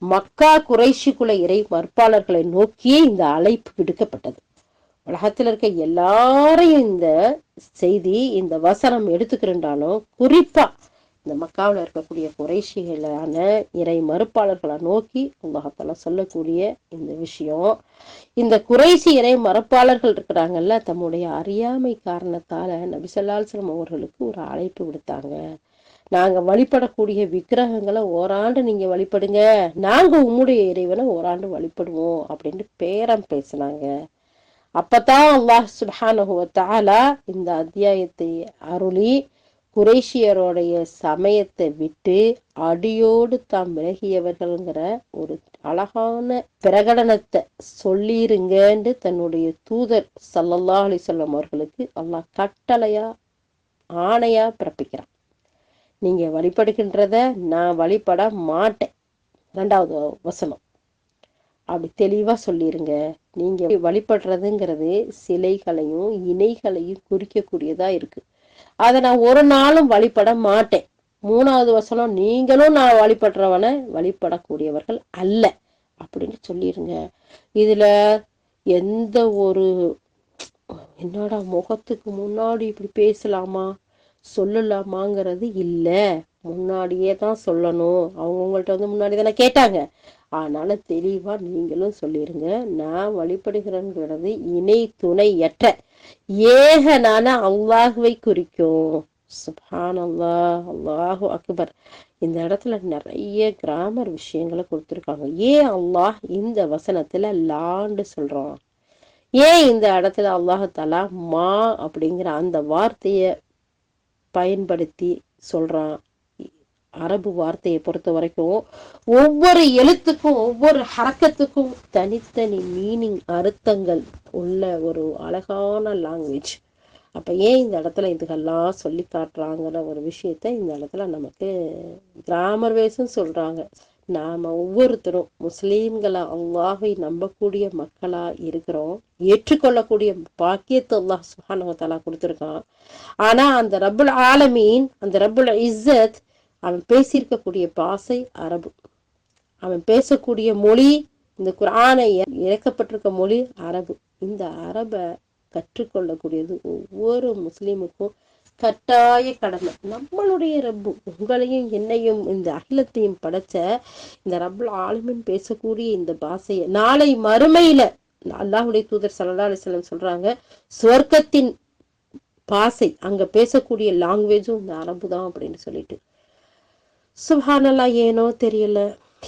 மக்கா குறைஷி குல இறை மறுப்பாளர்களை நோக்கியே இந்த அழைப்பு விடுக்கப்பட்டது. உலகத்தில் இருக்க எல்லாரையும் இந்த செய்தி, இந்த வசனம் எடுத்துக்கிட்டாலும் குறிப்பா இந்த மக்காவில் இருக்கக்கூடிய குறைஷிகளான இறை மறுப்பாளர்களை நோக்கி அல்லாஹ் தஆலா சொல்லக்கூடிய இந்த விஷயம், இந்த குறைஷி இறை மறுப்பாளர்கள் இருக்கிறாங்கல்ல, தம்முடைய அறியாமை காரணத்தால நபி ஸல்லல்லாஹு அலைஹி வஸல்லம் அவர்களுக்கு ஒரு அழைப்பு விடுத்தாங்க. நாங்க வழிபடக்கூடிய விக்கிரகங்களை ஓராண்டு நீங்க வழிபடுங்க, நாங்க உம்முடைய இறைவனை ஓராண்டு வழிபடுவோம் அப்படின்னு பேரம் பேசினாங்க. அப்பதான் அல்லாஹ் சுப்ஹானஹு வ தஆலா இந்த அத்தியாயத்தை அருளி குறைஷியருடைய சமயத்தை விட்டு அடியோடு தாம் விலகியவர்கள்ங்கிற ஒரு அழகான பிரகடனத்தை சொல்லிருங்கன்னு தன்னுடைய தூதர் ஸல்லல்லாஹு அலைஹி வஸல்லம் அவர்களுக்கு அல்லாஹ் கட்டளையா ஆணையா பிறப்பிக்கிறான். நீங்க வழிபடுகின்றத நான் வழிபட மாட்டேன். 2வது வசனம் அப்படி தெளிவா சொல்லிருங்க. நீங்க வழிபடுறதுங்கிறது சிலைகளையும் இணைகளையும் குறிக்கக்கூடியதா இருக்கு. அதை நான் ஒரு நாளும் வழிபட மாட்டேன். 3வது வசனம், நீங்களும் நான் வழிபடுறவனை வழிபடக்கூடியவர்கள் அல்ல அப்படின்னு சொல்லிருங்க. இதுல எந்த ஒரு என்னடா முகத்துக்கு முன்னாடி இப்படி பேசலாமா சொல்லலாமாங்கிறது இல்ல. முன்னாடியே தான் சொல்லணும். அவங்கவுங்கள்ட்ட முன்னாடி தானே கேட்டாங்க. அதனால தெளிவா நீங்களும் சொல்லிருங்க, நான் வழிபடுகிறேங்கிறது இணை துணையற்ற ஏகனான அல்லாஹுவை குறிக்கும். சுப்ஹானல்லாஹ், அல்லாஹு அக்பர். இந்த இடத்துல நிறைய கிராமர் விஷயங்களை கொடுத்துருக்காங்க. ஏன் அல்லாஹ் இந்த வசனத்துல லாண்டு சொல்றான்? ஏன் இந்த இடத்துல அல்லாஹு தஆலா மா அப்படிங்கிற அந்த வார்த்தைய பயன்படுத்தி சொல்றான்? அரபு வார்த்தையை பொறுத்த வரைக்கும் ஒவ்வொரு எழுத்துக்கும் ஒவ்வொரு ஹரக்கத்துக்கும் தனித்தனி மீனிங் அர்த்தங்கள் உள்ள ஒரு அழகான லாங்குவேஜ். அப்ப ஏன் இந்த இடத்துல இதுகெல்லாம் சொல்லி காட்டுறாங்கிற ஒரு விஷயத்த இந்த இடத்துல நமக்கு கிராமர் வைஸும் சொல்றாங்க. நாம ஒவ்வொருத்தரும் முஸ்லீம்களா அல்லாஹை நம்பக்கூடிய மக்களா இருக்கிறோம். ஏற்றுக்கொள்ளக்கூடிய பாக்கியத்தை அல்லாஹ் சுப்ஹானஹு வ தஆலா கொடுத்திருக்கான். ஆனா அந்த ரப்புல் ஆலமீன், அந்த ரப்புல் இஸ்ஸத், அவன் பேசியிருக்கக்கூடிய பாசை அரபு. அவன் பேசக்கூடிய மொழி, இந்த குர்ஆனை இறக்கப்பட்டிருக்க மொழி அரபு. இந்த அரபை கற்றுக்கொள்ளக்கூடியது ஒவ்வொரு முஸ்லீமுக்கும் கட்டாய கடமை. நம்மளுடைய ரப்பு, உங்களையும் என்னையும் இந்த அகிலத்தையும் படைச்ச இந்த ரப்புல் ஆலமீன் பேசக்கூடிய இந்த பாஷையை நாளை மறுமையில அல்லாஹ்வுடைய தூதர் ஸல்லல்லாஹு அலைஹி வஸல்லம் சொல்றாங்க, சுவர்க்கத்தின் பாஷை, அங்க பேசக்கூடிய லாங்குவேஜும் இந்த அரபு தான் அப்படின்னு சொல்லிட்டு. சுப்ஹானல்லாஹ், ஏனோ தெரியல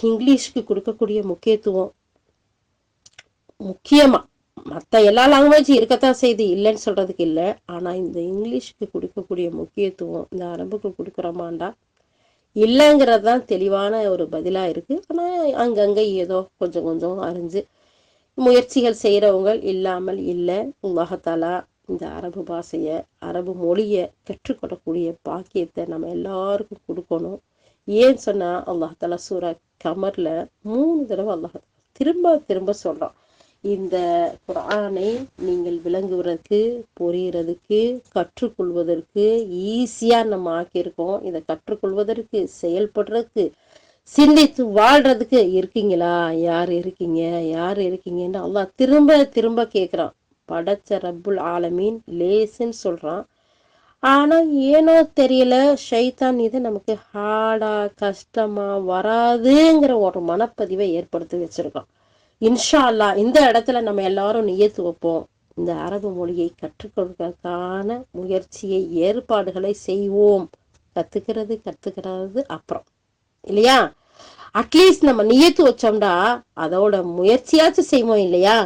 இங்கிலீஷ்க்கு கொடுக்கக்கூடிய முக்கியத்துவம் முக்கியமா மற்ற எல்லா லாங்குவேஜும் இருக்கத்தான் செய்து, இல்லைன்னு சொல்றதுக்கு இல்லை. ஆனா இந்த இங்கிலீஷ்க்கு கொடுக்கக்கூடிய முக்கியத்துவம் இந்த அரபுக்கு கொடுக்குறோமாண்டா இல்லைங்கிறது தான் தெளிவான ஒரு பதிலா இருக்கு. ஆனா அங்கங்க ஏதோ கொஞ்சம் கொஞ்சம் அறிஞ்சு முயற்சிகள் செய்யறவங்க இல்லாமல் இல்லை. அல்லாஹ் தஆலா இந்த அரபு பாஷைய, அரபு மொழியை கற்றுக்கொள்ளக்கூடிய பாக்கியத்தை நம்ம எல்லாருக்கும் கொடுக்கணும். ஏன்னு சொன்னா அல்லாஹ் தஆலா சூரா கமர்ல 3 தடவை அல்லாஹ் திரும்ப திரும்ப சொல்றான், இந்த குர்ஆனை நீங்கள் விளங்குவதற்கு, புரியறதுக்கு, கற்றுக்கொள்வதற்கு ஈஸியா நம்ம ஆக்கியிருக்கோம். இதை கற்றுக்கொள்வதற்கு, செயல்படுறதுக்கு, சிந்தித்து வாழ்றதுக்கு இருக்கீங்களா? யார் இருக்கீங்க, யார் இருக்கீங்கன்னு அல்லாஹ் திரும்ப திரும்ப கேட்கிறான். படைச்ச ரப்புல் ஆலமீன் லேசுன்னு சொல்றான். ஆனா ஏனோ தெரியல, ஷைத்தான் இது நமக்கு ஹார்டா கஷ்டமா வராதுங்கிற ஒரு மனப்பதிவை ஏற்படுத்தி வச்சிருக்கான். இன்ஷா அல்லாஹ் இந்த இடத்துல நம்ம எல்லாரும் நியத்து வைப்போம். இந்த அரபு மொழியை கற்றுக்கொள்வதற்கான முயற்சியை, ஏற்பாடுகளை செய்வோம். கத்துக்கிறது அப்புறம் இல்லையா? அட்லீஸ்ட் நம்ம நியத்து வச்சோம்டா அதோட முயற்சியாச்சும் செய்வோம் இல்லையா?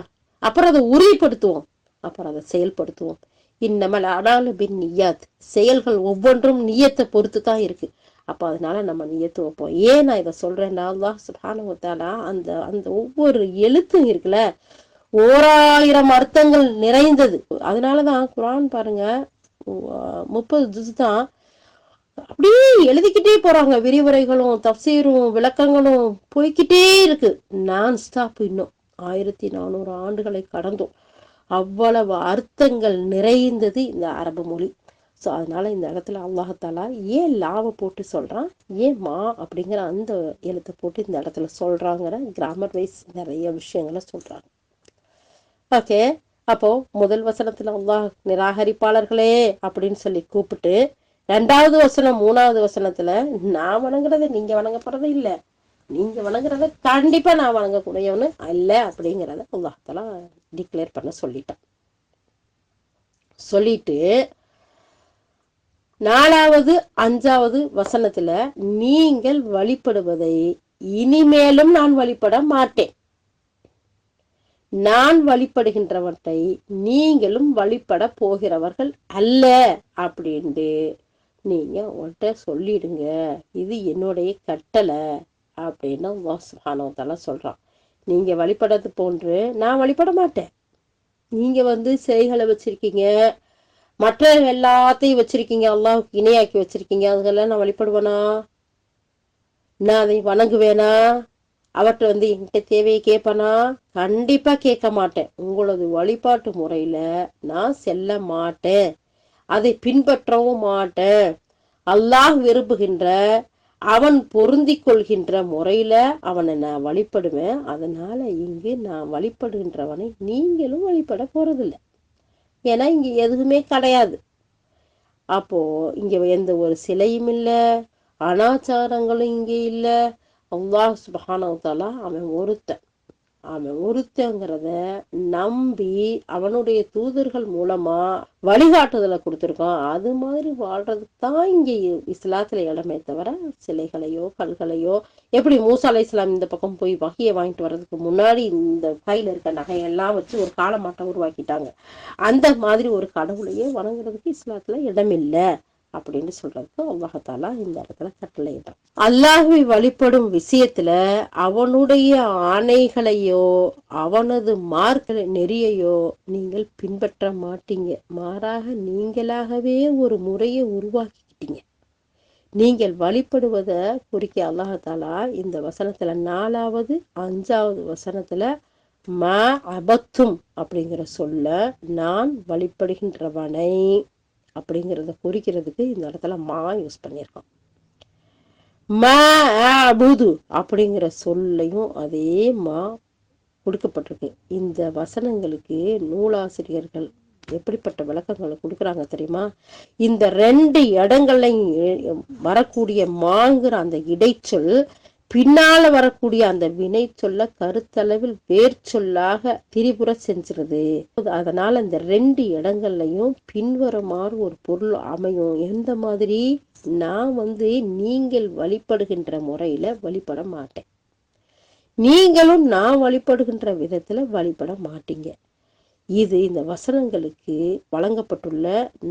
அப்புறம் அதை உறுதிப்படுத்துவோம், அப்புறம் அதை செயல்படுத்துவோம். இன்னமல் அனாலு பின் நிய்யாத், செயல்கள் ஒவ்வொன்றும் நியத்தை பொறுத்து தான் இருக்கு. அப்போ அதனால நம்ம நியத்து வைப்போம். ஏன் நான் இதை சொல்றேன்னா, அல்லாஹ் சுப்ஹானஹு வ தஆலா அந்த அந்த ஒவ்வொரு எழுத்தும் இருக்குல்ல, 1000 அர்த்தங்கள் நிறைந்தது. அதனாலதான் குர்ஆன் பாருங்க 30 ஜுஸ் தான், அப்படியே எழுதிக்கிட்டே போறாங்க. விரிவுரைகளும் தஃப்சீரும் விளக்கங்களும் போய்கிட்டே இருக்கு நான் ஸ்டாப். இன்னும் 1400 ஆண்டுகளை கடந்தோம். அவ்வளவு அர்த்தங்கள் நிறைந்தது இந்த அரபு மொழி. ஸோ அதனால இந்த இடத்துல அல்லாஹ் தஆலா ஏன் லாவை போட்டு சொல்றான், ஏன் மா அப்படிங்கிற அந்த எழுத்தை போட்டு இந்த இடத்துல சொல்றாங்கிற கிராமர் வைஸ் நிறைய விஷயங்களை சொல்றாங்க. ஓகே, அப்போ முதல் வசனத்துல அல்லாஹ் நிராகரிப்பாளர்களே அப்படின்னு சொல்லி கூப்பிட்டு, 2வது வசனம் 3வது வசனத்துல நான் வணங்குறதை நீங்க வணங்கப்படுறது இல்லை, நீங்க வணங்குறத கண்டிப்பா நான் வணங்கக்கூடியவனு அல்ல அப்படிங்கிறத அல்லாஹ் தஆலா டிக்ளேர் பண்ண சொல்லிட்டு 4வது 5வது வசனத்துல நீங்கள் வழிபடுவதை இனிமேலும் நான் வழிபட மாட்டேன், நான் வழிபடுகின்றவற்றை நீங்களும் வழிபட போகிறவர்கள் அல்ல அப்படின்ட்டு நீங்க உன்கிட்ட சொல்லிடுங்க, இது என்னுடைய கட்டளை அப்படின்னு அல்லாஹ் சுப்ஹானஹு வ தஆலா சொல்றான். நீங்க வழிபடுறது போன்று நான் வழிபட மாட்டேன். நீங்க சிலைகளை வச்சிருக்கீங்க, மற்ற எல்லாத்தையும் வச்சிருக்கீங்க, அல்லாஹ்வுக்கு இணையாக்கி வச்சிருக்கீங்க, அதுக்கெல்லாம் நான் வழிபடுவேனா? நான் அதை வணங்குவேனா? அவர்கிட்ட என்கிட்ட தேவையை கேட்பனா? கண்டிப்பா கேட்க மாட்டேன். உங்களது வழிபாட்டு முறையில நான் செல்ல மாட்டேன், அதை பின்பற்றவும் மாட்டேன். அல்லாஹ் விரும்புகின்ற, அவன் பொருந்தி கொள்கின்ற முறையில அவனை நான் வழிபடுவேன். அதனால இங்கு நான் வழிபடுகின்றவனை நீங்களும் வழிபட போறதில்லை. ஏன்னா இங்க எதுவுமே கிடையாது. அப்போ இங்க எந்த ஒரு சிலையும் இல்லை, அனாச்சாரங்களும் இங்கே இல்லை. அல்லாஹ் சுப்ஹானஹு வ தஆலா அவன் ஒருத்தங்கிறத நம்பி அவனுடைய தூதர்கள் மூலமா வழிகாட்டுதலை கொடுத்துருக்கான். அது மாதிரி வாழ்றதுக்கு தான் இங்கே இஸ்லாத்துல இடமே தவிர சிலைகளையோ கல்களையோ, எப்படி மூசா அலைஹிஸ்ஸலாம் இந்த பக்கம் போய் வகையை வாங்கிட்டு வர்றதுக்கு முன்னாடி இந்த கையில இருக்க நகையெல்லாம் வச்சு ஒரு காலமாட்டம் உருவாக்கிட்டாங்க, அந்த மாதிரி ஒரு கடவுளையே வணங்குறதுக்கு இஸ்லாத்துல இடம் இல்லை அப்படின்னு சொல்றதுக்கு அல்லாஹாலா இந்த இடத்துல கட்டளையிட்டான். அல்லாஹ்வை வழிபடும் விஷயத்துல அவனுடைய ஆணைகளையோ அவனது மார்க்க நெறியையோ நீங்கள் பின்பற்ற மாட்டீங்க. மாறாக நீங்களாகவே ஒரு முறையை உருவாக்கிக்கிட்டீங்க. நீங்கள் வழிபடுவதை குறிக்க அல்லாஹாலா இந்த வசனத்துல 4வது 5வது வசனத்துல ம அபத்தும் அப்படிங்கிற சொல்ல நான் வழிபடுகின்றவனை அப்படிங்கிறத குறிக்கிறதுக்கு இந்த இடத்துல மா யூஸ் பண்ணியிருக்கான். ம அபுது அப்படிங்கிற சொல்லையும் அதே மா கொடுக்கப்பட்டிருக்கு. இந்த வசனங்களுக்கு நூலாசிரியர்கள் எப்படிப்பட்ட விளக்கங்களை கொடுக்குறாங்க தெரியுமா? இந்த 2 இடங்கள்லையும் வரக்கூடிய மாங்கிற அந்த இடைச்சொல் பின்னால வரக்கூடிய அந்த வினை சொல்ல கருத்தளவில் வேர் சொல்லாக திரிபுர செஞ்சிருது. அதனால இந்த 2 இடங்கள்லையும் பின்வருமாறு ஒரு பொருள் அமையும். எந்த மாதிரி? நான் நீங்கள் வழிபடுகின்ற முறையில வழிபட மாட்டேன், நீங்களும் நான் வழிபடுகின்ற விதத்துல வழிபட மாட்டீங்க. இது இந்த வசனங்களுக்கு வழங்கப்பட்டுள்ள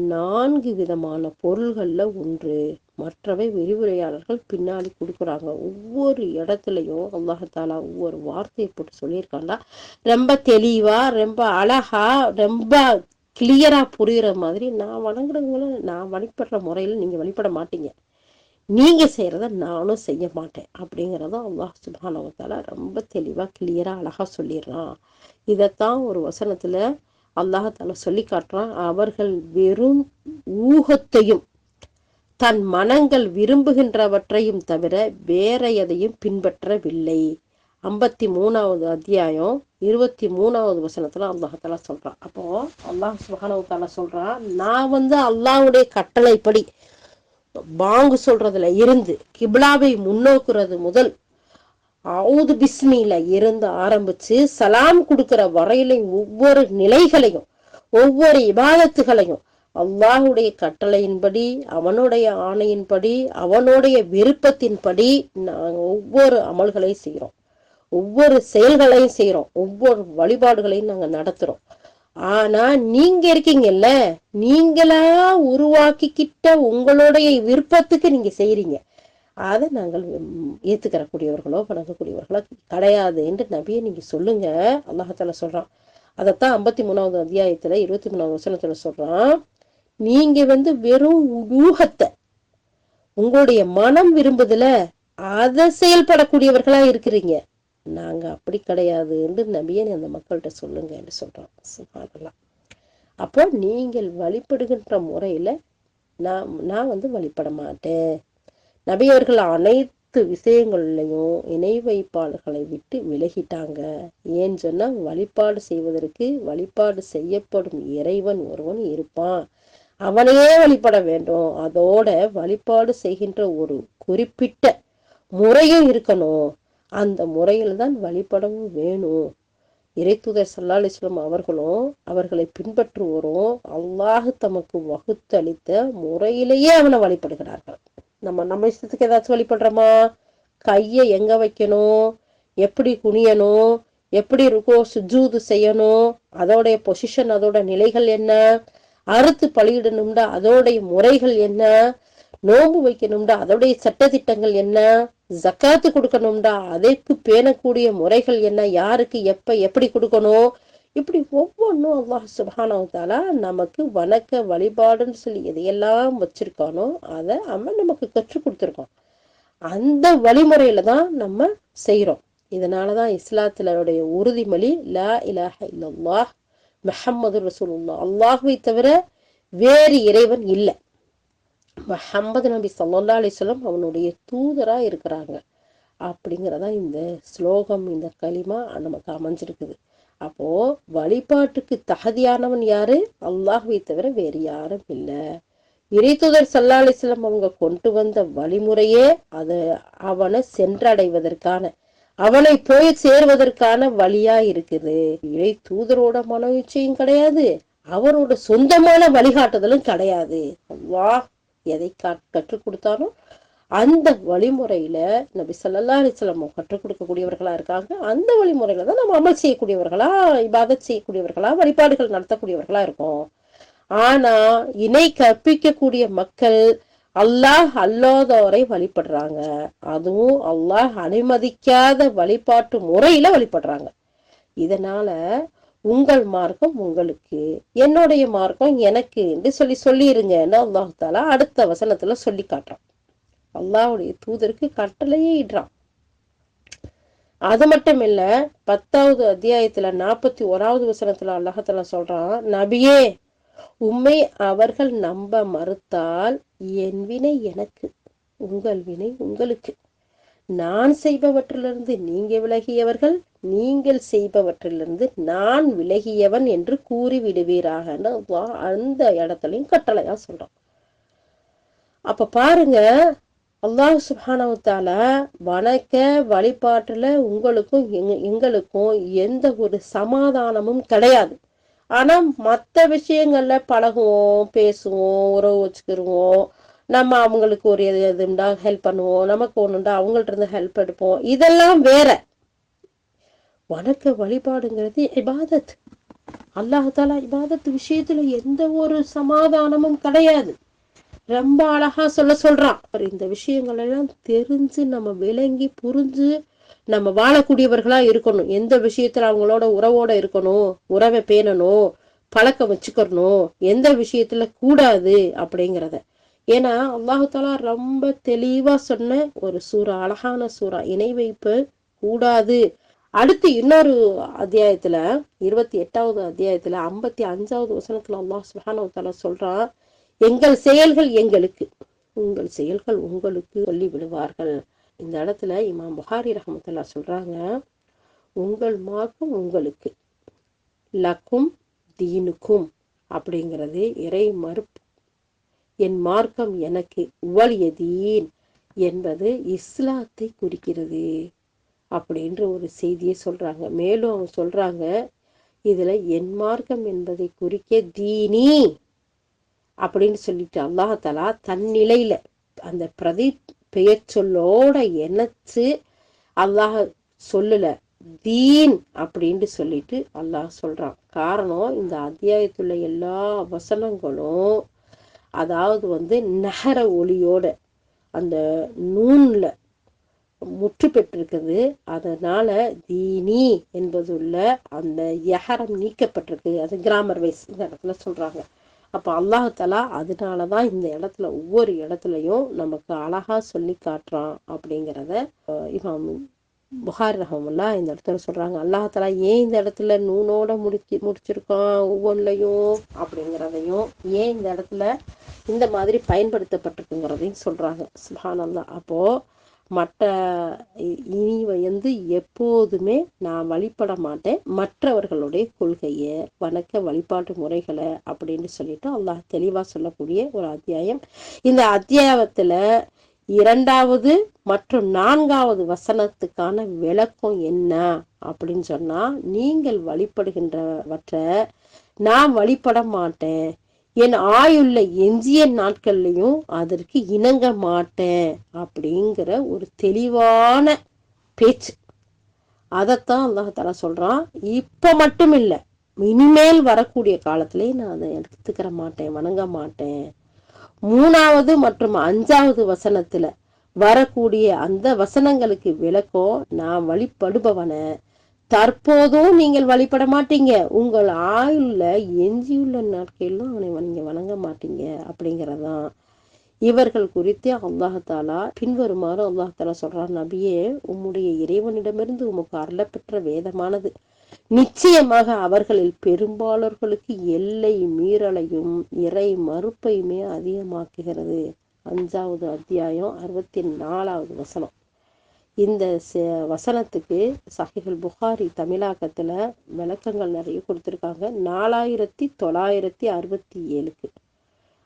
4 விதமான பொருள்கள்ல ஒன்று. மற்றவை விரிவுரையாளர்கள் பின்னாடி கொடுக்குறாங்க. ஒவ்வொரு இடத்துலையும் அல்லாஹாலா ஒவ்வொரு வார்த்தையை போட்டு சொல்லியிருக்காண்டா ரொம்ப தெளிவா, ரொம்ப அழகா, ரொம்ப கிளியரா புரியுற மாதிரி நான் வணங்குறவங்களும் நான் வழிபடுற முறையில நீங்க வழிபட மாட்டீங்க, நீங்க செய்யறத நானும் செய்ய மாட்டேன் அப்படிங்கிறத அல்லாஹ் சுப்ஹானஹு வ தஆலா ரொம்ப தெளிவா கிளியரா அழகா சொல்லிடுறான். இதைத்தான் ஒரு வசனத்துல அல்லாஹாலா சொல்லி காட்டுறான். அவர்கள் வெறும் ஊகத்தையும் தன் மனங்கள் விரும்புகின்றவற்றையும் தவிர வேற எதையும் பின்பற்றவில்லை. 53வது அத்தியாயம் 23வது வசனத்துல அல்லாஹாலா சொல்றான். அப்போ அல்லாஹ் சுப்ஹானஹு வ தஆலா சொல்றான், நான் அல்லாஹ்வுடைய கட்டளைப்படி பாங்கு சொல்றதுல இருந்து கிப்லாவை முன்னோக்குறது முதல் அவுது பிஸ்மில இருந்து ஆரம்பிச்சு சலாம் கொடுக்கிற வரையிலையும் ஒவ்வொரு நிலைகளையும் ஒவ்வொரு இபாதத்துகளையும் அல்லாஹுடைய கட்டளையின்படி, அவனுடைய ஆணையின்படி, அவனுடைய விருப்பத்தின்படி நாங்க ஒவ்வொரு அமல்களையும் செய்யறோம், ஒவ்வொரு செயல்களையும் செய்யறோம், ஒவ்வொரு வழிபாடுகளையும் நாங்க நடத்துறோம். ஆனா நீங்க இருக்கீங்கல்ல, நீங்களா உருவாக்கிக்கிட்ட உங்களுடைய விருப்பத்துக்கு நீங்க செய்யறீங்க, அதை நாங்கள் ஏத்துக்கிறக்கூடியவர்களோ வணங்கக்கூடியவர்களோ கிடையாது என்று நபியை நீங்க சொல்லுங்க அல்லாஹாலா சொல்றான். அதைத்தான் 53வது அத்தியாயத்துல 23வது வசனத்துல சொல்றான். நீங்க வெறும் ஊகத்தை உங்களுடைய மனம் விரும்புதுல அதை செயல்படக்கூடியவர்களா இருக்கிறீங்க, நாங்க அப்படி கிடையாது என்று நபியை அந்த மக்கள்கிட்ட சொல்லுங்க என்று சொல்றான். சுப்ஹானல்லாஹ். அப்போ நீங்கள் வழிபடுகின்ற முறையில நான் வழிபட மாட்டேன். நபியவர்கள் அனைத்து விஷயங்கள்லையும் இணை வைப்பாளர்களை விட்டு விலகிட்டாங்க. ஏன்னு சொன்னா வழிபாடு செய்வதற்கு வழிபாடு செய்யப்படும் இறைவன் ஒருவன் இருப்பான், அவனையே வழிபட வேண்டும். அதோட வழிபாடு செய்கின்ற ஒரு குறிப்பிட்ட முறையும் இருக்கணும், அந்த முறையில் தான் வழிபடவும் வேணும். இறைத்தூதர் ஸல்லல்லாஹு அலைஹி வஸல்லம் அவர்களும் அவர்களை பின்பற்றுவோரும் அல்லாஹ் தமக்கு வகுத்தளித்த முறையிலேயே அவனை வழிபடுகிறார்கள். நம்ம இஷ்டத்துக்கு ஏதாச்சும் வழிபடுறோமா? கையை எங்க வைக்கணும், எப்படி குனியணும், எப்படி ருகூ சுஜூது செய்யணும், அதோடைய பொசிஷன், அதோட நிலைகள் என்ன, அறுத்து பலியிடணும்டா அதோடைய முறைகள் என்ன, நோன்பு வைக்கணும்டா அதோடைய சட்டதிட்டங்கள் என்ன, ஜக்காத்து கொடுக்கணும்டா அதற்கு பேணக்கூடிய முறைகள் என்ன, யாருக்கு எப்ப எப்படி கொடுக்கணும், இப்படி ஒவ்வொன்றும் அல்லாஹ் சுப்ஹானஹு வ தஆலா நமக்கு வணக்க வழிபாடுன்னு சொல்லி எதையெல்லாம் வச்சிருக்கானோ அதை அவன் நமக்கு கற்றுக் கொடுத்துருக்கான். அந்த வழிமுறையில தான் நம்ம செய்யறோம். இதனாலதான் இஸ்லாத்தினுடைய உறுதிமொழி லா இலாஹ இல்லல்லாஹ் முஹம்மது ரசூலுல்லாஹ், அல்லாஹ்வை தவிர வேறு இறைவன் இல்லை, முஹம்மது நபி ஸல்லல்லாஹு அலைஹி வஸல்லம் அவனுடைய தூதரா இருக்கிறாங்க அப்படிங்கிறதா இந்த ஸ்லோகம், இந்த கலிமா நமக்கு அமைஞ்சிருக்குது. அப்போ வழிபாட்டுக்கு தகுதியானவன் யாரு? அல்லாஹ்வை தவிர வேறு யாரும் இல்லை. இறைத்தூதர் ஸல்லல்லாஹு அலைஹி வஸல்லம் அவங்க கொண்டு வந்த வழிமுறையே அது அவனை சென்றடைவதற்கான, அவனை போய் சேர்வதற்கான வழியா இருக்குது. இறை தூதரோட மன இச்சையும் கிடையாது, அவரோட சொந்தமான வழிகாட்டுதலும் கிடையாது. அல்லாஹ் எதை கற்றுக் கொடுத்தாலும் அந்த வழிமுறையில நபி ஸல்லல்லாஹு அலைஹி வஸல்லம் கற்றுக் கொடுக்கக்கூடியவர்களா இருக்காங்க. அந்த வழிமுறையில தான் நம்ம அமல் செய்யக்கூடியவர்களா, இபாதத் செய்யக்கூடியவர்களா, வழிபாடுகள் நடத்தக்கூடியவர்களா இருக்கோம். ஆனா இணை கற்பிக்கக்கூடிய மக்கள் அல்லாஹ் அல்லாதவரை வழிபடுறாங்க. அதுவும் அல்லாஹ் அனுமதிக்காத வழிபாட்டு முறையில வழிபடுறாங்க. இதனால உங்கள் மார்க்கம் உங்களுக்கு, என்னுடைய மார்க்கம் எனக்கு என்று சொல்லிருங்கன்னு அல்லாஹ் தாலா அடுத்த வசனத்துல சொல்லி காட்டுறான். அல்லாஹ்வுடைய தூதருக்கு கட்டளையே இடுறான். அது மட்டும் இல்ல, 10வது அத்தியாயத்துல 41வது வசனத்துல அல்லாஹ் சொல்றான், நபியே, உம்மை அவர்கள் நம்ப மறுத்தால் என் வினை எனக்கு, உங்கள் வினை உங்களுக்கு. நான் செய்பவற்றிலிருந்து நீங்க விலகியவர்கள், நீங்கள் செய்பவற்றிலிருந்து நான் விலகியவன் என்று கூறி விடுவீராக அந்த இடத்துலயும் கட்டளையா சொல்றான். அப்ப பாருங்க, அல்லாஹ் சுப்ஹானஹு வ தஆலா வணக்க வழிபாட்டுல உங்களுக்கும் எங்களுக்கும் எந்த ஒரு சமாதானமும் கிடையாது. ஆனா மற்ற விஷயங்கள்ல பழகுவோம், பேசுவோம், உறவு வச்சுக்கிருவோம், நம்ம அவங்களுக்கு ஒரு எதுண்டா ஹெல்ப் பண்ணுவோம், நமக்கு ஒண்ணுண்டா அவங்கள்ட்ட இருந்து ஹெல்ப் எடுப்போம். இதெல்லாம் வேற. வணக்க வழிபாடுங்கிறது இபாதத். அல்லாஹ் தஆலா இபாதத் விஷயத்துல எந்த ஒரு சமாதானமும் கிடையாது. ரொம்ப அழகா சொல்றான். இந்த விஷயங்கள் எல்லாம் தெரிஞ்சு நம்ம விளங்கி புரிஞ்சு நம்ம வாழக்கூடியவர்களா இருக்கணும். எந்த விஷயத்துல அவங்களோட உறவோட இருக்கணும், உறவை பேணணும், பழக்கம் வச்சுக்கணும், எந்த விஷயத்துல கூடாது அப்படிங்கிறத. ஏன்னா அல்லாஹ் தஆலா ரொம்ப தெளிவா சொன்ன ஒரு சூறா, அழகான சூறா, இணை வைப்பு கூடாது. அடுத்து இன்னொரு அத்தியாயத்துல 28வது அத்தியாயத்துல 55வது வசனத்துல அல்லாஹ் சுப்ஹானஹு வ தஆலா சொல்றான், எங்கள் செயல்கள் எங்களுக்கு, உங்கள் செயல்கள் உங்களுக்கு சொல்லி விடுவார்கள். இந்த இடத்துல இமாம் புகாரி ரஹ்மத்துல்லாஹ் சொல்றாங்க, உங்கள் மார்க்கம் உங்களுக்கு, லக்கும் தீனுக்கும் அப்படிங்கிறது இறை மறுப்பு, என் மார்க்கம் எனக்கு, வலிய தீன் என்பது இஸ்லாத்தை குறிக்கிறது அப்படின்ற ஒரு செய்தியை சொல்றாங்க. மேலும் அவங்க சொல்றாங்க, இதுல என் மார்க்கம் என்பதை குறிக்க தீனி அப்படின்னு சொல்லிட்டு அல்லாஹ் தஆலா தன்னிலையில அந்த பிரதி பெயர் சொல்லோட இணைச்சு அல்லாஹ் சொல்லல, தீன் அப்படின்னு சொல்லிட்டு அல்லாஹ் சொல்றான். காரணம், இந்த அத்தியாயத்துல எல்லா வசனங்களும் அதாவது நகர ஒளியோட அந்த நூன்ல முற்று பெற்றிருக்குது. அதனால தீனி என்பதுள்ள அந்த யஹரம் நீக்கப்பட்டிருக்கு. அது கிராமர் வைஸ் இந்த இடத்துல சொல்றாங்க. அப்ப அல்லாஹ் தஆலா அதனாலதான் இந்த இடத்துல ஒவ்வொரு இடத்துலயும் நமக்கு அழகா சொல்லி காட்டுறான் அப்படிங்கிறத இமாம் புகாரி ரஹ்மத்துல்லாஹ் இந்த இடத்துல சொல்றாங்க. அல்லாஹ் தஆலா ஏன் இந்த இடத்துல நூனோட முடிச்சிருக்கான் ஒவ்வொன்றையும் அப்படிங்கிறதையும், ஏன் இந்த இடத்துல இந்த மாதிரி பயன்படுத்தப்பட்டிருக்குங்கிறதையும் சொல்றாங்க. சுப்ஹானல்லாஹ். அப்போ மற்ற இனி எப்போதுமே நான் வழிபட மாட்டேன் மற்றவர்களுடைய கொள்கையை, வணக்க வழிபாட்டு முறைகளை அப்படின்னு சொல்லிட்டு அல்லாஹ் தெளிவா சொல்லக்கூடிய ஒரு அத்தியாயம். இந்த அத்தியாயத்துல 2வது மற்றும் 4வது வசனத்துக்கான விளக்கம் என்ன அப்படின்னு சொன்னா, நீங்கள் வழிபடுகின்றவற்றை நான் வழிபட மாட்டேன், என் ஆயுள்ள எஞ்சிய நாட்கள்லையும் அதற்கு இணங்க மாட்டேன் அப்படிங்கிற ஒரு தெளிவான பேச்சு. அதைத்தான் அல்லாஹ் தஆலா சொல்றான். இப்ப மட்டும் இல்ல, இனிமேல் வரக்கூடிய காலத்திலே நான் அதை எடுத்துக்கிற மாட்டேன், வணங்க மாட்டேன். 3வது மற்றும் 5வது வசனத்துல வரக்கூடிய அந்த வசனங்களுக்கு விளக்கம், நான் வழிபடுபவன தற்போதும் நீங்கள் வழிபட மாட்டீங்க, உங்கள் ஆயுள்ல எஞ்சியுள்ள நாட்களிலும் அவனை நீங்க வணங்க மாட்டீங்க அப்படிங்கிறதான். இவர்கள் குறித்து அல்லாஹ் தஆலா பின்வருமாறு அல்லாஹ் தஆலா சொல்றான், நபியே, உம்முடைய இறைவனிடமிருந்து உமக்கு அருளப்பெற்ற வேதமானது நிச்சயமாக அவர்களில் பெரும்பாலோர்களுக்கு எல்லை மீறலையும் இறை மறுப்பையுமே அதிகமாக்குகிறது. 5வது அத்தியாயம் 64வது வசனம். இந்த வசனத்துக்கு சஹீஹுல் புகாரி தமிழாக்கத்துல விளக்கங்கள் நிறைய கொடுத்திருக்காங்க. 4967க்கு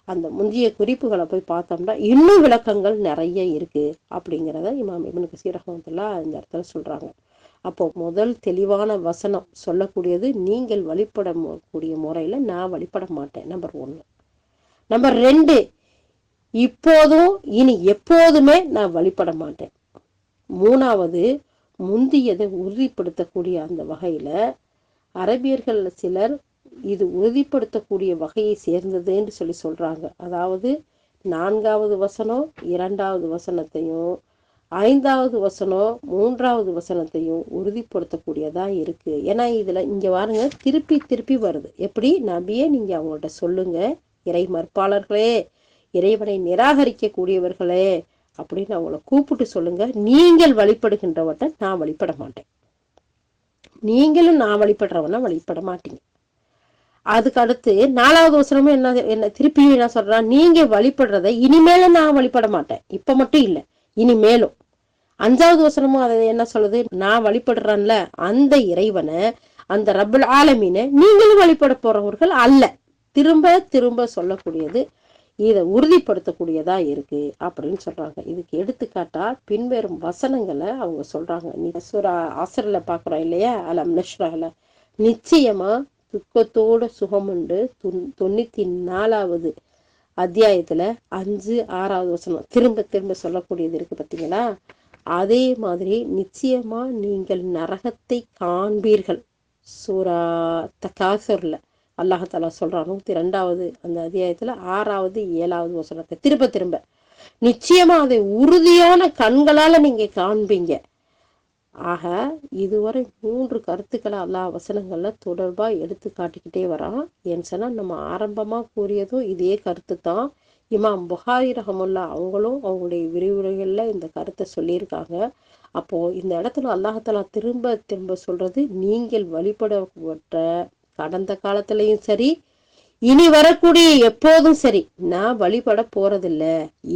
அந்த முந்தைய குறிப்புகளை போய் பார்த்தோம்னா இன்னும் விளக்கங்கள் நிறைய இருக்கு அப்படிங்கிறத இமாம் இப்னு கஸீர் ரஹ்மத்துல்லாஹ் இந்த இடத்துல சொல்றாங்க. அப்போ முதல் தெளிவான வசனம் சொல்லக்கூடியது, நீங்கள் வழிபடக்கூடிய முறையில நான் வழிபட மாட்டேன், நம்பர் 1. நம்பர் 2, இப்போதும் இனி எப்போதுமே நான் வழிபட மாட்டேன். 3வது, முந்தியதை உறுதிப்படுத்தக்கூடிய அந்த வகையில அரபியர்கள் சிலர் இது உறுதிப்படுத்தக்கூடிய வகையை சேர்ந்ததுன்னு சொல்றாங்க. அதாவது 4வது வசனம் 2வது வசனத்தையும் 5வது வசனம் 3வது வசனத்தையும் உறுதிப்படுத்தக்கூடியதா இருக்கு. ஏன்னா இதுல இங்க பாருங்க, திருப்பி திருப்பி வருது. எப்படி? நபியே நீங்க அவங்கள்ட்ட சொல்லுங்க, இறை மறுப்பாளர்களே, இறைவனை நிராகரிக்க கூடியவர்களே அப்படின்னு அவங்கள கூப்பிட்டு சொல்லுங்க, நீங்கள் வழிபடுகின்றவட்ட நான் வழிபட மாட்டேன், நீங்களும் நான் வழிபடுறவனா வழிபட மாட்டீங்க. அதுக்கு அடுத்து 4வது வசனமும் என்ன திருப்பியும் என்ன சொல்றான், நீங்க வழிபடுறத இனிமேலும் நான் வழிபட மாட்டேன், இப்ப மட்டும் இல்ல இனிமேலும். 5வது வசனமும் அதை என்ன சொல்லுது, நான் வழிபடுறேன்ல அந்த இறைவனை, அந்த ரப்புல் ஆலமீனை நீங்களும் வழிபட போறவர்கள் அல்ல. திரும்ப திரும்ப சொல்லக்கூடியது, இதை உறுதிப்படுத்தக்கூடியதா இருக்கு அப்படின்னு சொல்றாங்க. இதுக்கு எடுத்துக்காட்டா பின்வரும் வசனங்களை அவங்க சொல்றாங்க. நீ சூரா அஸ்ர்ல பாக்குறோம் இல்லையா, அலம் நஷ்ரஹ்ல, நிச்சயமா துக்கத்தோட சுகமுண்டு 94வது அத்தியாயத்துல 5, 6வது வசனம் திரும்ப திரும்ப சொல்லக்கூடியது இருக்கு பாத்தீங்களா. அதே மாதிரி நிச்சயமா நீங்கள் நரகத்தை காண்பீர்கள். சூரா தகாசுர்ல அல்லாஹாலா சொல்றான் 102வது அந்த அத்தியாயத்துல 6வது 7வது வசனத்தை திரும்ப திரும்ப, நிச்சயமா அதை உறுதியான கண்களால நீங்க காண்பீங்க. ஆக இதுவரை 3 கருத்துக்களை அல்லாஹ் வசனங்கள்ல தொடர்பா எடுத்து காட்டிக்கிட்டே வரான். ஏன்னு சொன்னா நம்ம ஆரம்பமா கூறியதும் இதே கருத்து தான். இமாம் புகாரி ரஹமுல்லா அவங்களும் அவங்களுடைய விரிவுரைகள்ல இந்த கருத்தை சொல்லியிருக்காங்க. அப்போ இந்த இடத்துல அல்லாஹாலா திரும்ப திரும்ப சொல்றது, நீங்கள் வழிபடப்பட்ட கடந்த காலத்திலையும் சரி, இனி வரக்கூடிய எப்போதும் சரி, நான் வழிபட போறதில்ல,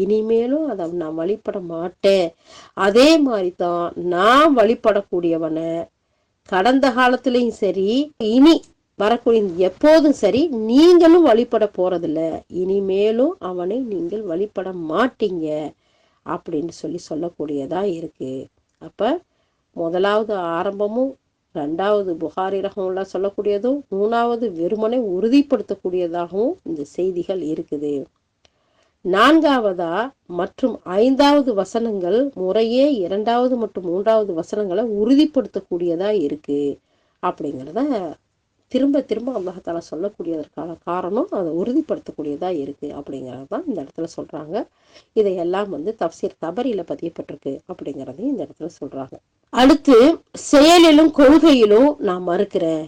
இனிமேலும் அதை நான் வழிபட மாட்டேன். அதே மாதிரிதான் நான் வழிபடக்கூடியவனை கடந்த காலத்திலையும் சரி, இனி வரக்கூடிய எப்போதும் சரி, நீங்களும் வழிபட போறதில்ல, இனிமேலும் அவனை நீங்கள் வழிபட மாட்டீங்க அப்படின்னு சொல்லக்கூடியதா இருக்கு. அப்ப முதலாவது ஆரம்பமும், 2வது புகாரி ரஹமுல்லா சொல்லக்கூடியதும், 3வது வெறுமனை உறுதிப்படுத்தக்கூடியதாகவும் இந்த செய்திகள் இருக்குது. 4வதா மற்றும் 5வது வசனங்கள் முறையே 2வது மற்றும் 3வது வசனங்களை உறுதிப்படுத்தக்கூடியதா இருக்கு அப்படிங்கிறத திரும்ப திரும்ப அல்லாஹாலா சொல்லக்கூடியதற்கான காரணம் அதை உறுதிப்படுத்தக்கூடியதா இருக்கு அப்படிங்கிறது தான் இந்த இடத்துல சொல்றாங்க. இதையெல்லாம் தப்சீர் தபரியில பதியப்பட்டிருக்கு அப்படிங்கிறதையும் இந்த இடத்துல சொல்றாங்க. அடுத்து செயலிலும் கொள்கையிலும் நான் மறுக்கிறேன்.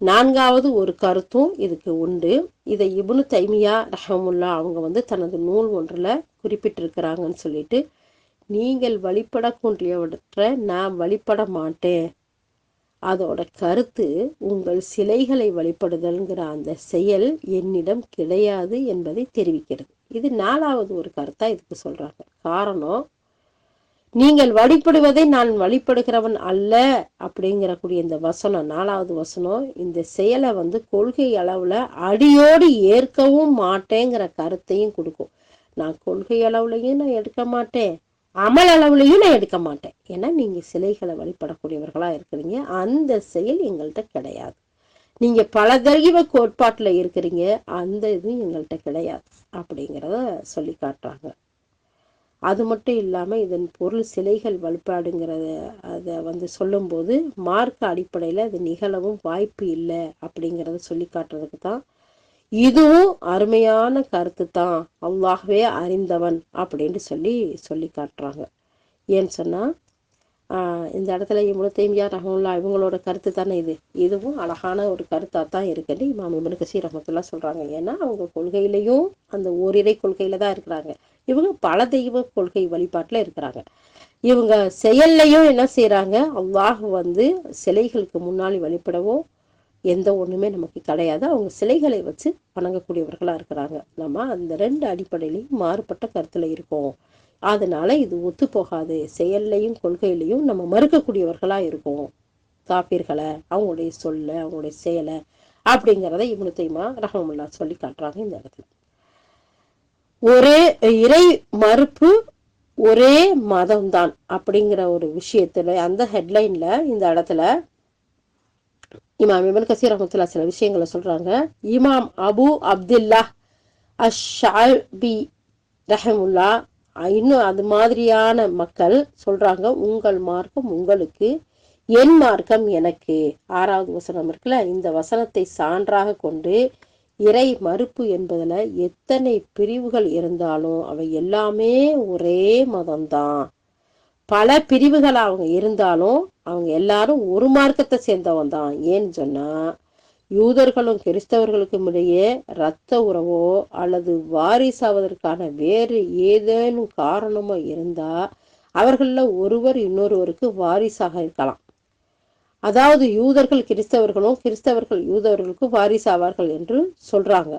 4வது ஒரு கருத்தும் இதுக்கு உண்டு. இதை இப்னு தைமியா ரஹமுல்லா அவங்க தனது நூல் ஒன்றுல குறிப்பிட்டிருக்கிறாங்கன்னு சொல்லிட்டு, நீங்கள் வழிபடக்கூடியவற்றை நான் வழிபட மாட்டேன், அதோட கருத்து உங்கள் சிலைகளை வழிபடுதல்ங்கிற அந்த செயல் என்னிடம் கிடையாது என்பதை தெரிவிக்கிறது. இது 4வது ஒரு கருத்தா இதுக்கு சொல்றாங்க. காரணம், நீங்கள் வழிபடுவதை நான் வழிபடுகிறவன் அல்ல அப்படிங்கிற கூடிய இந்த வசனம், 4வது வசனம், இந்த செயலை கொள்கை அளவுல அடியோடு ஏற்கவும் மாட்டேங்கிற கருத்தையும் கொடுக்கும். நான் கொள்கை அளவுலையும் நான் எடுக்க மாட்டேன், அமல் அளவுலையும் நான் எடுக்க மாட்டேன். ஏன்னா நீங்க சிலைகளை வழிபடக்கூடியவர்களா இருக்கிறீங்க, அந்த செயல் எங்கள்கிட்ட கிடையாது. நீங்க பல தெய்வ கோட்பாட்டுல இருக்கிறீங்க, அந்த இதுவும் எங்கள்கிட்ட கிடையாது அப்படிங்கிறத சொல்லி காட்டுறாங்க. அது மட்டும் இல்லாம இதன் பொருள் சிலைகள் வழிபாடுங்கிறத அதை சொல்லும் போது மார்க்க அடிப்படையில அது நிகழவும் வாய்ப்பு இல்லை அப்படிங்கிறத சொல்லி காட்டுறதுக்கு தான். இதுவும் அருமையான கருத்து தான், அல்லாஹ்வே அறிந்தவன் அப்படின்னு சொல்லி காட்டுறாங்க. ஏன்னு சொன்னா இந்த இடத்துல இப்னு தைமியா ரஹ்மத்துல்லாஹ் இவங்களோட கருத்து தானே இதுவும் அழகான ஒரு கருத்தா தான் இருக்குன்னு இமாம் இப்னு கஸீர் ரஹ்மத்துல்லாஹ் சொல்றாங்க. ஏன்னா அவங்க கொள்கையிலையும் அந்த ஓரிரை கொள்கையில தான் இருக்கிறாங்க, இவங்க பல தெய்வ கொள்கை வழிபாட்டுல இருக்கிறாங்க. இவங்க செயல்லையும் என்ன செய்யறாங்க, அல்லாஹ் சிலைகளுக்கு முன்னாடி வழிபடவும் எந்த ஒண்ணுமே நமக்கு கிடையாது, அவங்க சிலைகளை வச்சு வணங்கக்கூடியவர்களா இருக்கிறாங்க. நம்ம அந்த 2 அடிப்படையிலையும் மாறுபட்ட கருத்துல இருக்கோம். அதனால இது ஒத்து போகாது, செயல்லையும் கொள்கையிலையும் நம்ம மறுக்கக்கூடியவர்களா இருக்கோம் காப்பீர்களை, அவங்களுடைய சொல்ல அவங்களுடைய செயலை அப்படிங்கிறத இப்னு தைமியா ரஹ்மத்துல்லாஹ் சொல்லி காட்டுறாங்க. இந்த இடத்துல ஒரே இறை மறுப்பு ஒரே மதம்தான் அப்படிங்கிற ஒரு விஷயத்துல அந்த ஹெட்லைன்ல இந்த இடத்துல இமாம் இப்னு கஸீர் ரஹ்மத்துல்லாஹ் சில விஷயங்களை சொல்றாங்க. இமாம் அபு அப்துல்லா அஷ்-ஷஅபி ரஹ்மத்துல்லாஹ் இன்னும் அது மாதிரியான மக்கள் சொல்றாங்க, உங்கள் மார்க்கம் உங்களுக்கு என் மார்க்கம் எனக்கு. 6வது வசனம் இருக்குல்ல, இந்த வசனத்தை சான்றாக கொண்டு இறை மறுப்பு என்பதுல எத்தனை பிரிவுகள் இருந்தாலும் அவை எல்லாமே ஒரே மதம்தான். பல பிரிவுகள் அவங்க இருந்தாலும் அவங்க எல்லாரும் ஒரு மார்க்கத்தை சேர்ந்தவன் தான். ஏன்னு சொன்னா யூதர்களும் கிறிஸ்தவர்களுக்கும் இடையே இரத்த உறவோ அல்லது வாரிசாவதற்கான வேறு ஏதேனும் காரணமோ இருந்தா அவர்கள ஒருவர் இன்னொருவருக்கு வாரிசாக இருக்கலாம். அதாவது யூதர்கள் கிறிஸ்தவர்களும் கிறிஸ்தவர்கள் யூதர்களுக்கு வாரிசாவார்கள் என்று சொல்றாங்க.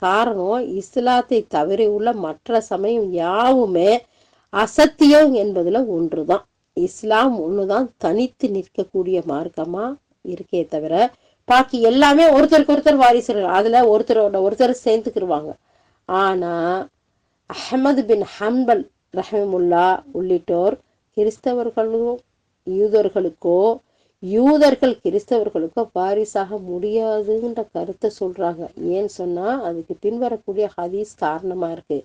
காரணம், இஸ்லாத்தை தவிர உள்ள மற்ற சமயம் யாவுமே அசத்தியம் என்பதுல ஒன்றுதான். இஸ்லாம் ஒண்ணுதான் தனித்து நிற்கக்கூடிய மார்க்கமா இருக்கே தவிர பாக்கி எல்லாமே ஒருத்தருக்கு ஒருத்தர் வாரிசுகள், அதுல ஒருத்தரோட ஒருத்தர் சேர்ந்துக்கிருவாங்க. ஆனா அஹ்மது பின் ஹம்பல் ரஹிமுல்லா உள்ளிட்டோர் கிறிஸ்தவர்களும் யூதர்களுக்கோ யூதர்கள் கிறிஸ்தவர்களுக்கோ வாரிசாக முடியாதுன்ற கருத்தை சொல்றாங்க. ஏன்னு சொன்னா அதுக்கு பின்வரக்கூடிய ஹதீஸ் காரணமா இருக்கு.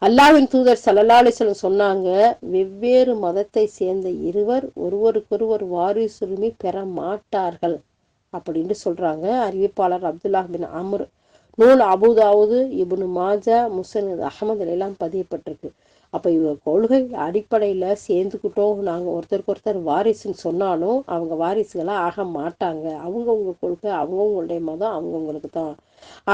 அல்லாஹ்வின் தூதர் ஸல்லல்லாஹு அலைஹி வஸல்லம் சொன்னாங்க, வெவ்வேறு மதத்தை சேர்ந்த இருவர் ஒருவருக்கொருவர் வாரிசுரிமை பெற மாட்டார்கள் அப்படின்னு சொல்றாங்க. அறிவிப்பாளர் அப்துல்லாஹ் பின் அம்ர், நூல் அபூதாவுது, இப்னு மாஜா, முஸ்னத் அஹ்மது எல்லாம் பதியப்பட்டிருக்கு. அப்ப இவங்க கொள்கை அடிப்படையில சேர்ந்துக்கிட்டோம் நாங்க ஒருத்தருக்கு ஒருத்தர் வாரிசுன்னு சொன்னாலும் அவங்க வாரிசுகளா ஆக மாட்டாங்க. அவங்கவுங்க கொள்கை அவங்கவுங்களுடைய மதம் அவங்கவுங்களுக்கு தான்.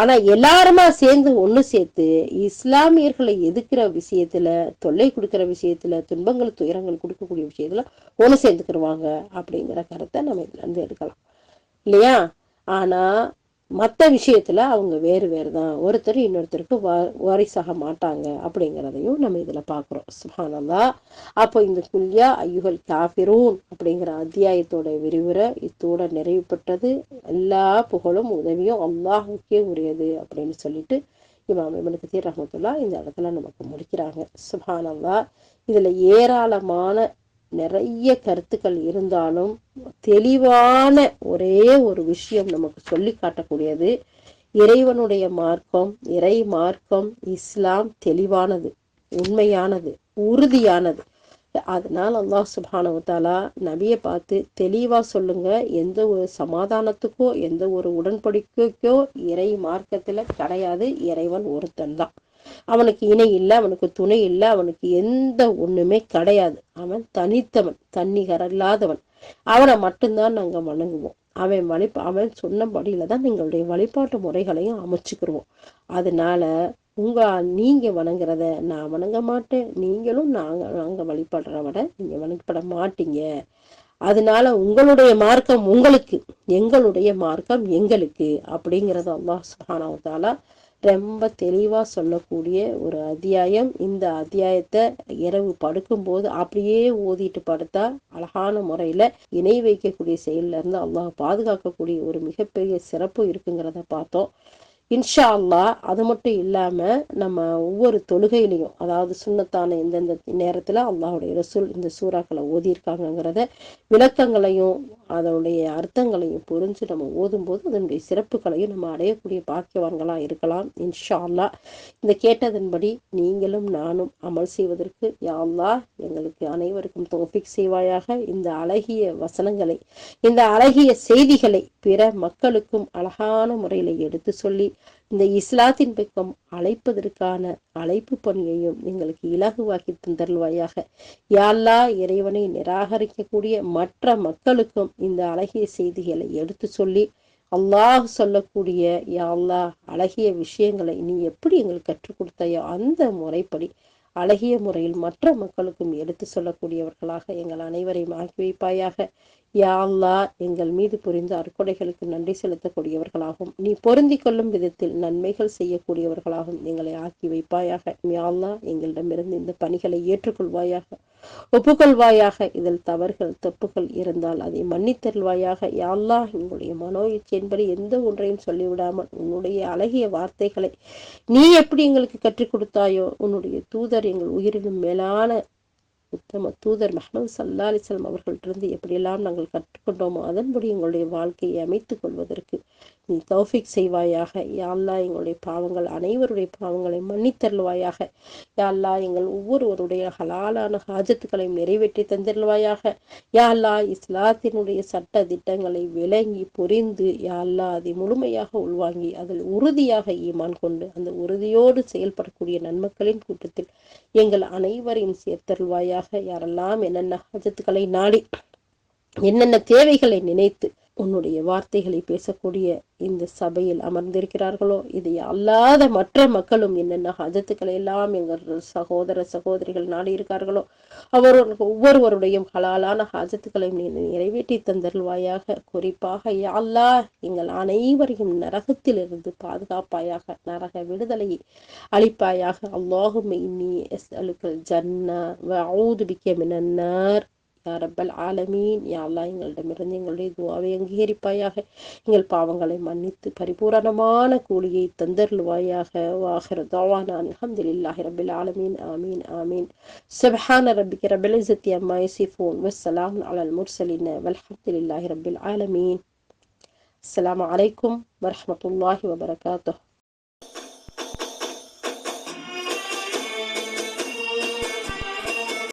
ஆனா எல்லாருமா சேர்ந்து ஒண்ணு சேர்த்து இஸ்லாமியர்களை எதிர்க்கிற விஷயத்துல, தொல்லை கொடுக்கிற விஷயத்துல, துன்பங்கள் துயரங்கள் கொடுக்கக்கூடிய விஷயத்துல ஒண்ணு சேர்ந்துக்கிருவாங்க அப்படிங்கிற கருத்தை நம்ம இதுல இருந்து எடுக்கலாம் இல்லையா? ஆனா மற்ற விஷயத்துல அவங்க வேறு வேறு தான். ஒருத்தர் இன்னொருத்தருக்கு வாரிசாக மாட்டாங்க அப்படிங்கிறதையும் நம்ம இதுல பாக்குறோம். சுப்ஹானல்லாஹ். அப்போ இந்த குல்யா ஐயுகல் காஃபிரூன் அப்படிங்கிற அத்தியாயத்தோட விரிவுரை இத்தோட நிறைவு பெற்றது. எல்லா புகழும் உதவியும் அல்லாஹுக்கே உரியது அப்படின்னு சொல்லிட்டு இமாம் இப்னு கதீர் ரஹ்மத்துல்லாஹ் இந்த இடத்துல நமக்கு முடிக்கிறாங்க. சுப்ஹானல்லாஹ். இதுல ஏராளமான நிறைய கருத்துக்கள் இருந்தாலும் தெளிவான ஒரே ஒரு விஷயம் நமக்கு சொல்லி காட்டக்கூடியது, இறைவனுடைய மார்க்கம், இறை மார்க்கம் இஸ்லாம் தெளிவானது, உண்மையானது, உறுதியானது. அதனால அல்லாஹ் சுப்ஹானஹு வ தஆலா நபியை பார்த்து தெளிவா சொல்லுங்க, எந்த ஒரு சமாதானத்துக்கோ எந்த ஒரு உடன்படிக்கைக்கோ இறை மார்க்கத்துல கிடையாது. இறைவன் ஒருத்தன் தான், அவனுக்கு இணை இல்லை, அவனுக்கு துணை இல்லை, அவனுக்கு எந்த ஒண்ணுமே கிடையாது. அவன் தனித்தவன், தன்னிகர் இல்லாதவன். அவனை மட்டும்தான் நாங்க வணங்குவோம். அவன் சொன்னபடியில தான் எங்களுடைய வழிபாட்டு முறைகளையும் அமைச்சுக்கிருவோம். அதனால நீங்க வணங்குறத நான் வணங்க மாட்டேன், நீங்களும் நாங்க வழிபடுறவட நீங்க வழிபட மாட்டீங்க. அதனால உங்களுடைய மார்க்கம் உங்களுக்கு, எங்களுடைய மார்க்கம் எங்களுக்கு அப்படிங்கறத அல்லாஹ் சுப்ஹானஹு வ தஆலா ரொம்ப தெளிவா சொல்லக்கூடிய ஒரு அத்தியாயம். இந்த அத்தியாயத்தை இரவு படுக்கும்போது அப்படியே ஓதிட்டு படுத்தா அழகான முறையில இணை வைக்கக்கூடிய செயல்ல இருந்து அல்லாஹ் பாதுகாக்கக்கூடிய ஒரு மிகப்பெரிய சிறப்பு இருக்குங்கிறத பார்த்தோம். இன்ஷா அல்லாஹ். அது மட்டும் இல்லாம நம்ம ஒவ்வொரு தொழுகையிலையும், அதாவது சுன்னத்தான எந்தெந்த நேரத்துல அல்லாஹுடைய ரசூல் இந்த சூறாக்களை ஓதியிருக்காங்கிறத விளக்கங்களையும் அதனுடைய அர்த்தங்களையும் புரிஞ்சு நம்ம ஓதும் போது அதனுடைய சிறப்புகளையும் நம்ம அடையக்கூடிய பாக்கியவான்களா இருக்கலாம் இன்ஷா அல்லாஹ். இந்த கேட்டதன்படி நீங்களும் நானும் அமல் செய்வதற்கு யா அல்லாஹ் எங்களுக்கு அனைவருக்கும் தௌஃபீக் செய்வாயாக. இந்த அழகிய வசனங்களை, இந்த அழகிய செய்திகளை பிற மக்களுக்கும் அழகான முறையில எடுத்து சொல்லி இந்த இஸ்லாத்தின் பக்கம் அழைப்பதற்கான அழைப்பு பணியையும் எங்களுக்கு இலகுவாக்கி தந்தருள்வாயாக. யா அல்லாஹ், இறைவனை நிராகரிக்கக்கூடிய மற்ற மக்களுக்கும் இந்த அழகிய செய்திகளை எடுத்து சொல்லி அல்லாஹ் சொல்லக்கூடிய யா அல்லாஹ் அழகிய விஷயங்களை நீ எப்படி எங்களுக்கு கற்றுக் கொடுத்தாயோ அந்த முறைப்படி அழகிய முறையில் மற்ற மக்களுக்கும் எடுத்து சொல்லக்கூடியவர்களாக எங்கள் அனைவரையும் ஆக்கி வைப்பாயாக. யா அல்லாஹ், எங்கள் மீது புரிந்த அற்கொடைகளுக்கு நன்றி செலுத்தக்கூடியவர்களாகவும் நீ பொருந்தி கொள்ளும் விதத்தில் நன்மைகள் செய்யக்கூடியவர்களாகவும் எங்களை ஆக்கி வைப்பாயாக. யா அல்லாஹ், எங்களிடமிருந்து இந்த பணிகளை ஏற்றுக்கொள்வாயாக, ஒப்புக்கொள்வாயாக. இதில் தவறுகள் தப்புகள் இருந்தால் அதை மன்னித்தருள்வாயாக. யா அல்லாஹ், எங்களுடைய மனோ இச்சையின்படி எந்த ஒன்றையும் சொல்லிவிடாமல் உன்னுடைய அழகிய வார்த்தைகளை நீ எப்படி எங்களுக்கு கற்றுக் கொடுத்தாயோ, உன்னுடைய தூதர் எங்கள் உயிரினும் மேலான உத்தம தூதர் முஹம்மது ஸல்லல்லாஹு அலைஹி வஸல்லம் அவர்களிடமிருந்து எப்படியெல்லாம் நாங்கள் கற்றுக்கொண்டோமோ அதன்படி எங்களுடைய வாழ்க்கையை அமைத்துக் கொள்வதற்கு நீ தௌஃபீக் செய்வாயாக. யா அல்லாஹ் எங்களுடைய பாவங்கள் அனைவருடைய பாவங்களை மன்னித்தருள்வாயாக. யா அல்லாஹ் எங்கள் ஒவ்வொருவருடைய ஹலாலான ஹாஜத்துக்களையும் நிறைவேற்றி தந்திருவாயாக. யா அல்லாஹ் இஸ்லாத்தினுடைய சட்ட திட்டங்களை விளங்கி புரிந்து யா அல்லாஹ் அதை முழுமையாக உள்வாங்கி அதில் உறுதியாக ஈமான் கொண்டு அந்த உறுதியோடு செயல்படக்கூடிய நன்மக்களின் கூட்டத்தில் எங்கள் அனைவரையும் சேர்த்தருள்வாயாக. யாரெல்லாம் என்னென்ன ஹாஜத்துக்களை நாடி என்னென்ன தேவைகளை நினைத்து உன்னுடைய வார்த்தைகளை பேசக்கூடிய இந்த சபையில் அமர்ந்திருக்கிறார்களோ, இதை அல்லாத மற்ற மக்களும் என்னென்ன ஹஜத்துக்களை எல்லாம் எங்கள் சகோதர சகோதரிகள் நாடி இருக்கார்களோ அவர்களுக்கு ஒவ்வொருவருடைய ஹலாலான ஹாஜத்துக்களையும் நீ நிறைவேற்றி தந்தருள்வாயாக. குறிப்பாக யா அல்லாஹ் எங்கள் அனைவரையும் நரகத்திலிருந்து பாதுகாப்பாயாக, நரக விடுதலையை அளிப்பாயாக. அல்லாஹும்ம இன்னி அஸ்அலுக்கல் ஜன்னா வ அஊது பிக்க மினன் நார் யா ரப்பல் ஆலமீன். யா அல்லாஹ் எங்களிடமிருந்து எங்களுடைய துஆவை அங்கீகரிப்பாயாக. எங்கள் பாவங்களை மன்னித்து பரிபூரணமான கூலியை தந்தருள்வாயாக. வாஹிரு தஅவானா அல்ஹம்துலில்லாஹி ரப்பில் ஆலமீன். ஆமீன் ஆமீன். சுப்ஹான ரப்பிக ரப்பில் இஸ்ஸத்தி அம்மா யசிஃபூன் வஸ்ஸலாமுன் அலல் முர்ஸலீன் வல்ஹம்துலில்லாஹி ரப்பில் ஆலமீன். அஸ்ஸலாமு அலைக்கும் வரஹ்மத்துல்லாஹி வபரகாத்துஹு.